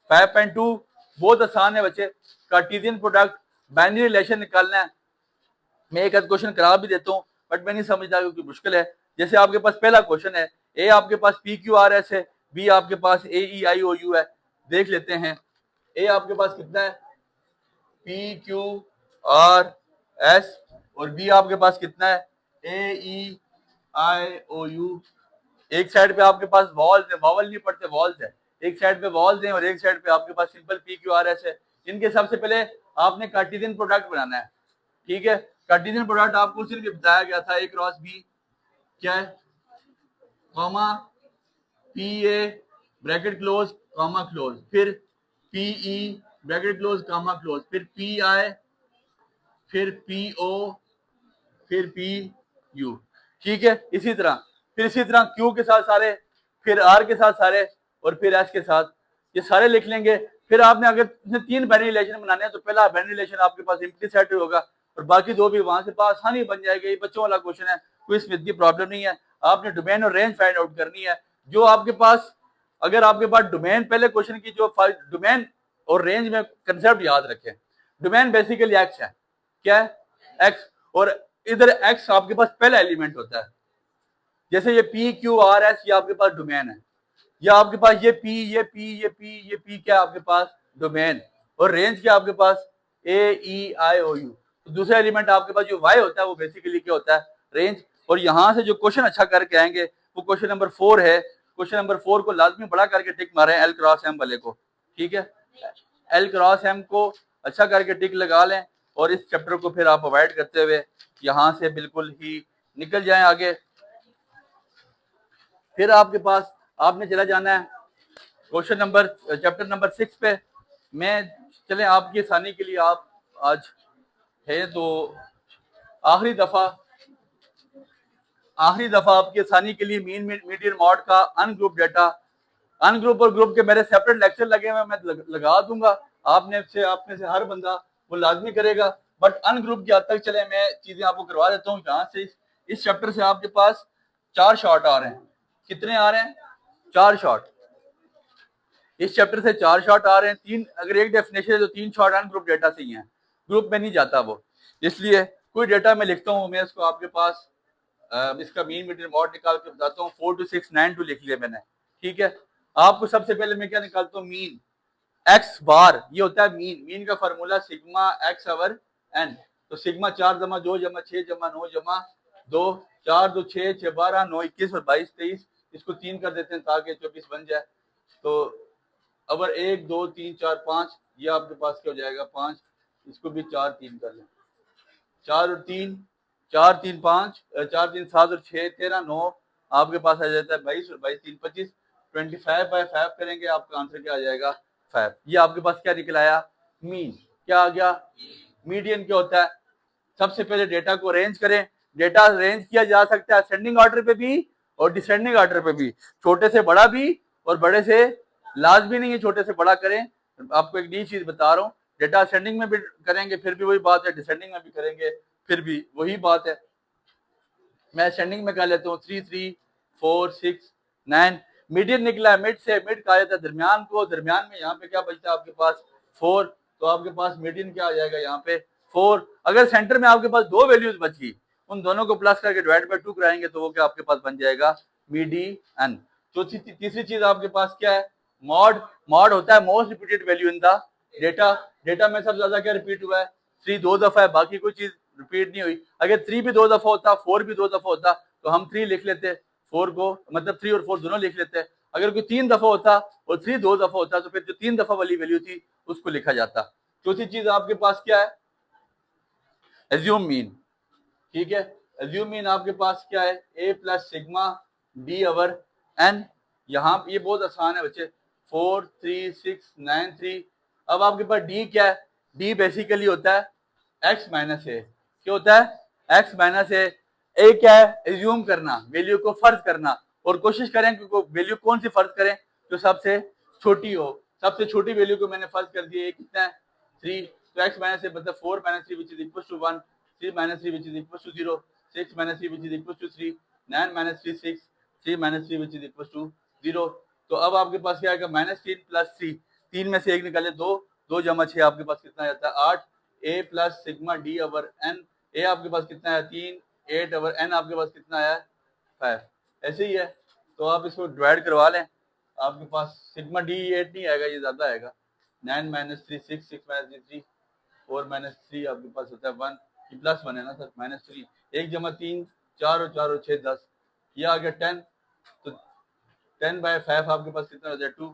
S1: 5.2 बहुत आसान है बच्चे, कार्टेशियन प्रोडक्ट बाइनरी रिलेशन निकालना है। मैं एक क्वेश्चन करा भी देता हूँ बट मैं नहीं समझता क्योंकि मुश्किल है। जैसे आपके पास पहला क्वेश्चन है, ए आपके पास पी क्यू आर एस है, बी आपके पास ए ई आई ओ यू है। देख लेते हैं ए आपके पास कितना है पी क्यू आर एस और बी आपके पास कितना है ए ई आई ओ यू। एक साइड पे आपके पास वॉल्स है, वॉवल नहीं पढ़ते वॉल्स है, एक साइड पे वॉल्स है और एक साइड पे आपके पास simple P Q R S है। इनके सबसे पहले आपने कार्टेशियन प्रोडक्ट बनाना है, ठीक है। कार्टेशियन प्रोडक्ट आपको उसी लिए बताया गया था, ए क्रॉस बी क्या है, comma P A bracket close comma close, फिर P E bracket close comma close, फिर पी आई, फिर पी ओ, फिर पी यू, ठीक है। इसी तरह क्यू के साथ सारे, फिर आर के साथ सारे और फिर एस के साथ ये सारे लिख लेंगे। फिर आपने अगर 3 बाइनरी रिलेशन बनाने हैं तो पहला बाइनरी रिलेशन आपके पास इम्प्लीसिट होगा और बाकी 2 भी वहां से आसानी बन जाएगा। ये बच्चों वाला क्वेश्चन है, कोई इसमें की प्रॉब्लम नहीं है। आपने डोमेन और रेंज फाइंड आउट करनी है। जो आपके पास, अगर आपके पास डोमेन, पहले क्वेश्चन की जो डोमेन और रेंज में कंसेप्ट याद रखें। डोमेन बेसिकली एक्स है, क्या है एक्स, और इधर एक्स आपके पास पहला एलिमेंट होता है। जैसे ये पी क्यू आर एस, ये आपके पास डोमेन है, या आपके पास ये पी, ये पी, ये पी, ये पी, क्या आपके पास डोमेन, और रेंज क्या आपके पास ए ई आई ओ यू। तो दूसरा एलिमेंट आपके पास जो वाई होता है वो बेसिकली क्या होता है, रेंज। और यहां से जो क्वेश्चन अच्छा करके आएंगे वो क्वेश्चन नंबर 4 है। क्वेश्चन नंबर 4 को लाजमी बड़ा करके टिक मारे एल क्रॉस एम वाले को, ठीक है। एल क्रॉस एम को अच्छा करके टिक लगा लें और इस चैप्टर को फिर आप अवॉइड करते हुए यहां से बिल्कुल ही निकल जाएं आगे। फिर आपके पास आपने चला जाना है क्वेश्चन नंबर, चैप्टर नंबर 6 पे। मैं चले आपकी आसानी के लिए, आप आज है तो आखिरी दफा आपकी आसानी के लिए मीन मीडियन मॉड का अनग्रुप डेटा, अनग्रुप और ग्रुप के मेरे सेपरेट लेक्चर लगे हुए, मैं लगा दूंगा। आपने से हर बंदा वो लाजमी करेगा। बट अनग्रुप की हद तक चले मैं चीजें आपको करवा देता हूँ। यहाँ से इस चैप्टर से आपके पास 4 शॉट आ रहे हैं। कितने आ रहे हैं? 4 शॉट। इस चैप्टर से 4 शॉट आ रहे हैं। 3, अगर एक डेफिनेशन है तो 3 शॉट अनग्रुप डेटा से ही हैं, ग्रुप में नहीं जाता वो। इसलिए कोई डेटा मैं लिखता हूँ, मैं इसको आपके पास इसका मीन मीडियन मॉड निकाल के बताता हूँ। 42692 लिख लिया मैंने, ठीक है। आपको सबसे पहले मैं क्या निकालता हूँ, मीन एक्स बार, ये होता है मीन। मीन का formula sigma x over n. तो सिग्मा 4 जमा 2 जमा 6 जमा 9 जमा 2, 4 2 6 6 12 9 21 और 22 23, इसको 3 कर देते हैं ताकि 24 बन जाए। तो अगर 1 2 3 4 5, ये आपके पास क्या हो जाएगा 5, इसको भी 4 3 कर लें। 4 और 3 4 3 5, 4 3 7 और 6 13 9, आपके पास आ जाता है 22 और 22 3 25, 25/5 करेंगे, आपका आंसर क्या आ जाएगा 5। ये आपके पास क्या निकल आया, मीन। क्या आ गया, मीडियन क्या होता है। सबसे पहले डेटा को अरेंज करें। डेटा अरेंज किया जा सकता है असेंडिंग ऑर्डर पे भी और डिसेंडिंग ऑर्डर पे भी, छोटे से बड़ा भी और बड़े से लाजमी नहीं है छोटे से बड़ा करें। आपको एक नई चीज बता रहा हूँ, डेटा असेंडिंग में भी करेंगे फिर भी वही बात है, डिसेंडिंग में भी करेंगे फिर भी वही बात है। मैं असेंडिंग में कर लेता हूँ 3 3 4 6 9। मीडियन निकला है, मिड से, मिड कहा जाता है दरमियान को। दरमियान में यहाँ पे क्या बचता है आपके पास 4, तो आपके पास मीडियन क्या आ जाएगा यहाँ पे 4। अगर सेंटर में आपके पास 2 वैल्यूज बची, उन दोनों को प्लस करके डिवाइड बाय 2 कराएंगे तो वो क्या आपके पास बन जाएगा मीडियन। तीसरी चीज आपके पास क्या है, मॉड। मॉड होता है most repeated value in the data. Data में सबसे ज्यादा क्या रिपीट हुआ है, 3 2 दफा है, बाकी कोई चीज रिपीट नहीं हुई। अगर 3 भी 2 दफा होता, 4 भी 2 दफा होता तो हम 3 लिख लेते, 4 को मतलब 3 और 4 दोनों लिख लेते। अगर कोई 3 दफा होता और 3 2 दफा होता तो फिर जो 3 दफा वाली वैल्यू थी उसको लिखा जाता। चौथी चीज आपके पास क्या है, एज्यूम मीन, ठीक है। एज्यूम मीन आपके पास क्या है, a plus sigma D over n. यहाँ ये बहुत आसान है बच्चे, 4 3 6 9 3। अब आपके पास d क्या है, d बेसिकली होता है x माइनस ए। क्या होता है, x माइनस ए। ए क्या है, एज्यूम करना, वैल्यू को फर्ज करना, और कोशिश करें कि वैल्यू कौन सी फर्ज करें जो सबसे छोटी हो। सबसे छोटी वैल्यू को मैंने फर्ज कर दिया, कितना है 3, तो x माइनस ए मतलब 4 minus 3 which is equal to 1, 3 minus 3 which is equal to 0, 6 minus 3 which is equal to 3, 9 minus 3 6, 3 minus 3 which is equal to 0। तो अब आपके पास क्या आएगा, -3 प्लस 3, 3 में से एक निकाले 2, 2 जमा 6 आपके पास कितना आता है 8। a plus sigma D over N, A आपके पास कितना है 3, 8 ओवर एन आपके पास कितना आया 5। ऐसे ही है, तो आप इसको डिवाइड करवा लें, आपके पास सिग्मा डी 8 नहीं आएगा, ये ज्यादा आएगा। 9 minus 3 6, 6 minus 3 4 minus 3 आपके पास होता है 1, प्लस 1 है ना सर, -3, 1 जमा 3 4 और 4 और 6 10, ये आ गया 10। तो 10/5 आपके पास कितना हो जाता है 2,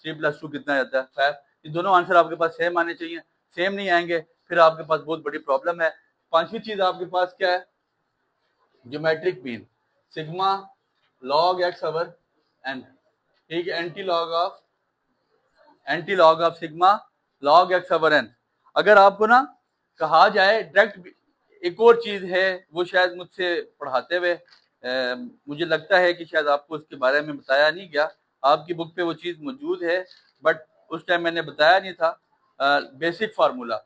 S1: 3 प्लस 2 कितना आता है 5। ये दोनों आंसर आपके पास सेम आने चाहिए, सेम नहीं आएंगे फिर आपके पास बहुत बड़ी प्रॉब्लम है। पांचवी चीज आपके पास क्या है, geometric mean, sigma log x over n, ठीक है, anti log of sigma log x over n. अगर आपको ना कहा जाए डायरेक्ट, एक और चीज है वो शायद मुझसे पढ़ाते हुए मुझे लगता है कि शायद आपको उसके बारे में बताया नहीं गया, आपकी बुक पे वो चीज मौजूद है बट उस टाइम मैंने बताया नहीं था बेसिक फार्मूला।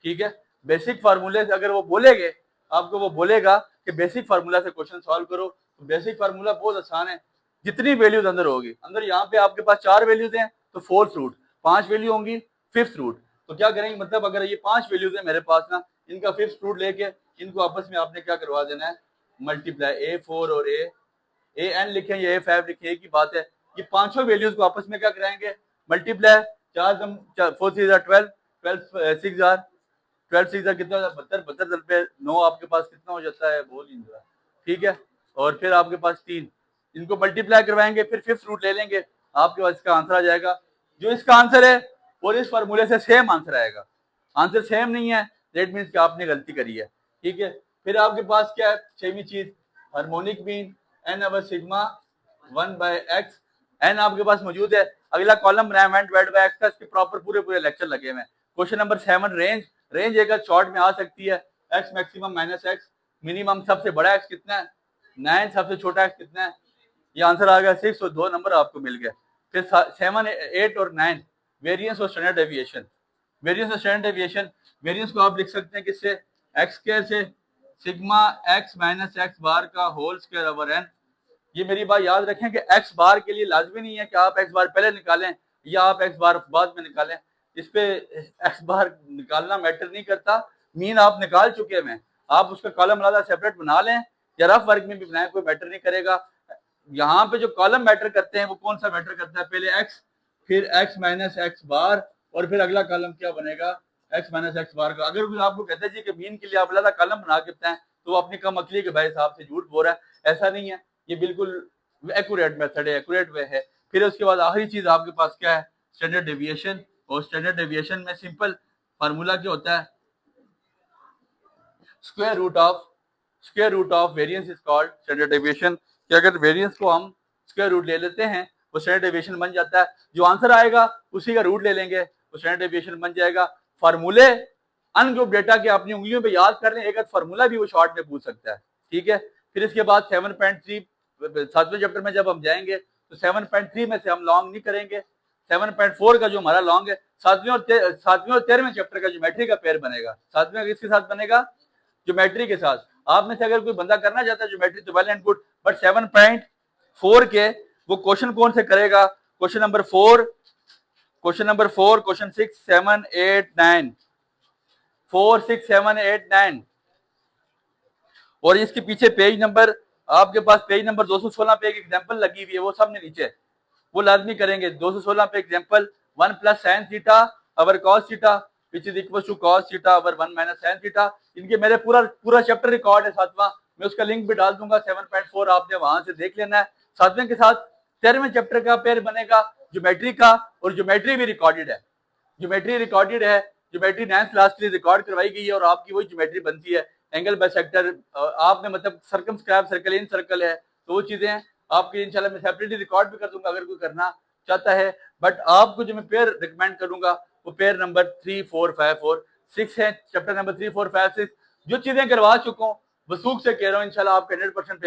S1: ठीक है, बेसिक फार्मूले से अगर वो बोलेंगे आपको, वो बोलेगा कि बेसिक फार्मूला से क्वेश्चन सॉल्व करो, तो बेसिक फार्मूला बहुत आसान है। जितनी वैल्यूज अंदर होगी, अंदर यहाँ पे आपके पास 4 वैल्यूज हैं तो 4th रूट, 5 वैल्यू होंगी 5th रूट। तो क्या करेंगे, मतलब अगर ये 5 वैल्यूज है मेरे पास ना, इनका 5th रूट लेके इनको आपस में आपने क्या करवा देना है, मल्टीप्लाई A4 और AN लिखें या A5 लिखें, एक ही बात है। ये पांचों वैल्यूज को आपस में क्या कराएंगे, मल्टीप्लाई। 4 4 12, 12 6 12 6 कितना, 72, 72 पे 9 आपके पास कितना हो जाता है, बोल ही नहीं रहा। ठीक है, और फिर आपके पास 3, इनको मल्टीप्लाई करवाएंगे, फिर 5th रूट ले लेंगे, आपके पास इसका आंसर आ जाएगा। जो इसका आंसर है और इस फार्मूले से सेम आंसर आएगा। आंसर सेम नहीं है, दैट मीन्स कि आपने गलती करी है। ठीक है, फिर आपके पास क्या है, 6वीं चीज, harmonic mean n over sigma 1/x। n आपके पास मौजूद है। अगला कॉलम बनाया वेंट वेट बाय एक्स का, इसके प्रॉपर पूरे लेक्चर लगे हुए हैं। Question number 7, range. रेंज एक शॉर्ट में आ सकती है, x maximum minus x minimum. सबसे बड़ा x कितना है, 9। सबसे छोटा x कितना है, ये आंसर आ गया 6 और 2 नंबर आपको मिल गए। फिर 7 8 और 9, वेरिएंस और स्टैंडर्ड डेविएशन। वेरिएंस और स्टैंडर्ड डेविएशन, वेरिएंस को आप लिख सकते हैं किससे, एक्स स्क्वायर से, सिग्मा x माइनस एक्स बार का होल स्क्वायर ओवर n। ये मेरी बात याद रखें कि x बार के लिए लाजमी नहीं है कि आप x बार पहले निकालें या आप x बार बाद में निकालें। इस पे x बार निकालना मैटर नहीं करता, मीन आप निकाल चुके हैं, आप उसका कॉलम अलग सेपरेट बना लें या रफ वर्क में भी बनाएं, कोई मैटर नहीं करेगा। यहाँ पे जो कॉलम मैटर करते हैं वो कौन सा मैटर करता है, पहले x, फिर x माइनस एक्स बार, और फिर अगला कॉलम क्या बनेगा, x माइनस एक्स बार का। अगर कोई आपको कहता है जी कि मीन के लिए आप अलग कॉलम बना के बताएं, तो वो अपनी कम अकली के भाई साहब से झूठ बोल रहा है। ऐसा नहीं है, ये बिल्कुल एक्यूरेट मेथड है, एक्यूरेट वे है। फिर उसके बाद आखिरी चीज आपके पास क्या है, स्टैंडर्ड डेविएशन। और स्टैंडर्ड डेविएशन में सिंपल फार्मूला क्या होता है, square root of variance is called standard deviation. कि अगर वेरिएंस को हम स्क्वायर रूट ले लेते हैं वो स्टैंडर्ड डेविएशन बन जाता है। जो आंसर आएगा उसी का रूट ले लेंगे, वो स्टैंडर्ड डेविएशन बन जाएगा। फार्मूले अनग्रुप डेटा के अपनी उंगलियों पे याद कर लें, एक फार्मूला भी वो शॉर्ट में पूछ सकता है। ठीक है, फिर इसके बाद 7.3 7वें चैप्टर में जब हम जाएंगे तो 7.3 में से हम लॉन्ग नहीं करेंगे। 7.4 का जो हमारा लॉन्ग है, 7वें और 13वें चैप्टर का ज्योमेट्री का पेयर बनेगा। 7वें किसके साथ बनेगा, ज्योमेट्री के साथ। आप में से अगर कोई बंदा करना चाहता है ज्योमेट्री तो वेल एंड गुड, बट 7.4 के वो क्वेश्चन कौन से करेगा, क्वेश्चन नंबर 4, क्वेश्चन 6 7 8 9, 4 6 7 8 9। और इसके पीछे पेज नंबर, आपके पास पेज नंबर 216 पे एक एग्जांपल लगी हुई है, वो सबने नीचे वो लाजमी करेंगे। 216 पे example 1 plus sine theta over cos theta which is equal to cos theta over 1 minus sine theta. इनके मेरे पूरा चैप्टर रिकॉर्ड है 7वां, मैं उसका लिंक भी डाल दूंगा। 7.4 आपने वहां से देख लेना है। 7वें के साथ 13वें चैप्टर का पेयर बनेगा ज्योमेट्री का, और ज्योमेट्री भी रिकॉर्डेड है, ज्योमेट्री रिकॉर्डेड है। ज्योमेट्री 9th क्लास के लिए रिकॉर्ड करवाई गई है और आपकी वही ज्योमेट्री बनती है। एंगल बाइसेक्टर आपने मतलब सर्कमस्क्राइब सर्कल, इन सर्कल है, तो वो चीजें आपकी इंशाल्लाह मैं सेपरेटली रिकॉर्ड भी कर दूंगा अगर कोई करना चाहता है। बट आपको जो मैं पेयर रिकमेंड करूंगा वो पेयर नंबर 3 4 5 और 6 है। चैप्टर नंबर 3 4 5 6 जो चीजें करवा चुका हूँ, वसूख से कह रहा हूँ इंशाल्लाह आपका 100%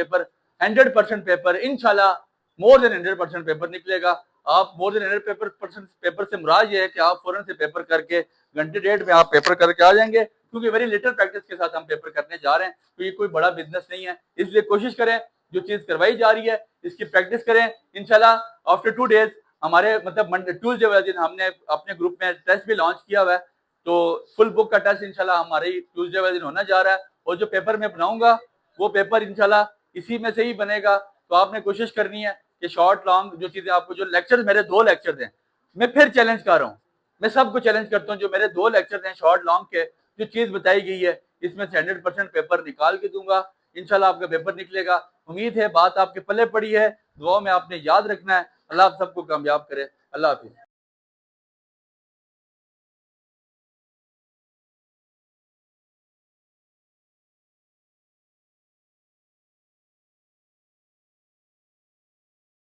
S1: पेपर इंशाल्लाह मोर देन 100% पेपर निकलेगा। आप मोर देन 100% पेपर से मुराद ये है कि आप फौरन से पेपर करके घंटे डेढ़ में आप पेपर करके आ जाएंगे, क्योंकि वेरी लिटिल प्रैक्टिस के साथ हम पेपर करने जा रहे हैं। तो ये कोई बड़ा बिजनेस नहीं है, इसलिए कोशिश करें जो चीज करवाई जा रही है इसकी प्रैक्टिस करें। इंशाल्लाह आफ्टर 2 डेज हमारे मतलब ट्यूसडे वाले दिन हमने अपने ग्रुप में टेस्ट भी लॉन्च किया हुआ है, तो फुल बुक का टेस्ट इंशाल्लाह हमारे ट्यूसडे वाले दिन होने जा रहा है। और जो पेपर मैं बनाऊंगा वो पेपर इंशाल्लाह इसी में से ही बनेगा। तो आपने कोशिश करनी है कि शॉर्ट लॉन्ग जो चीजें आपको, जो लेक्चर मेरे 2 लेक्चर हैं, मैं फिर चैलेंज कर रहा हूँ, मैं सबको चैलेंज करता हूँ, जो मेरे 2 लेक्चर हैं शॉर्ट लॉन्ग के, जो चीज बताई गई है इसमें से 100% पेपर निकाल के दूंगा। इंशाल्लाह आपका पेपर निकलेगा। उम्मीद है बात आपके पल्ले पड़ी है, दुआ में आपने याद रखना है। अल्लाह आप सबको कामयाब करे। अल्लाह हाफिज।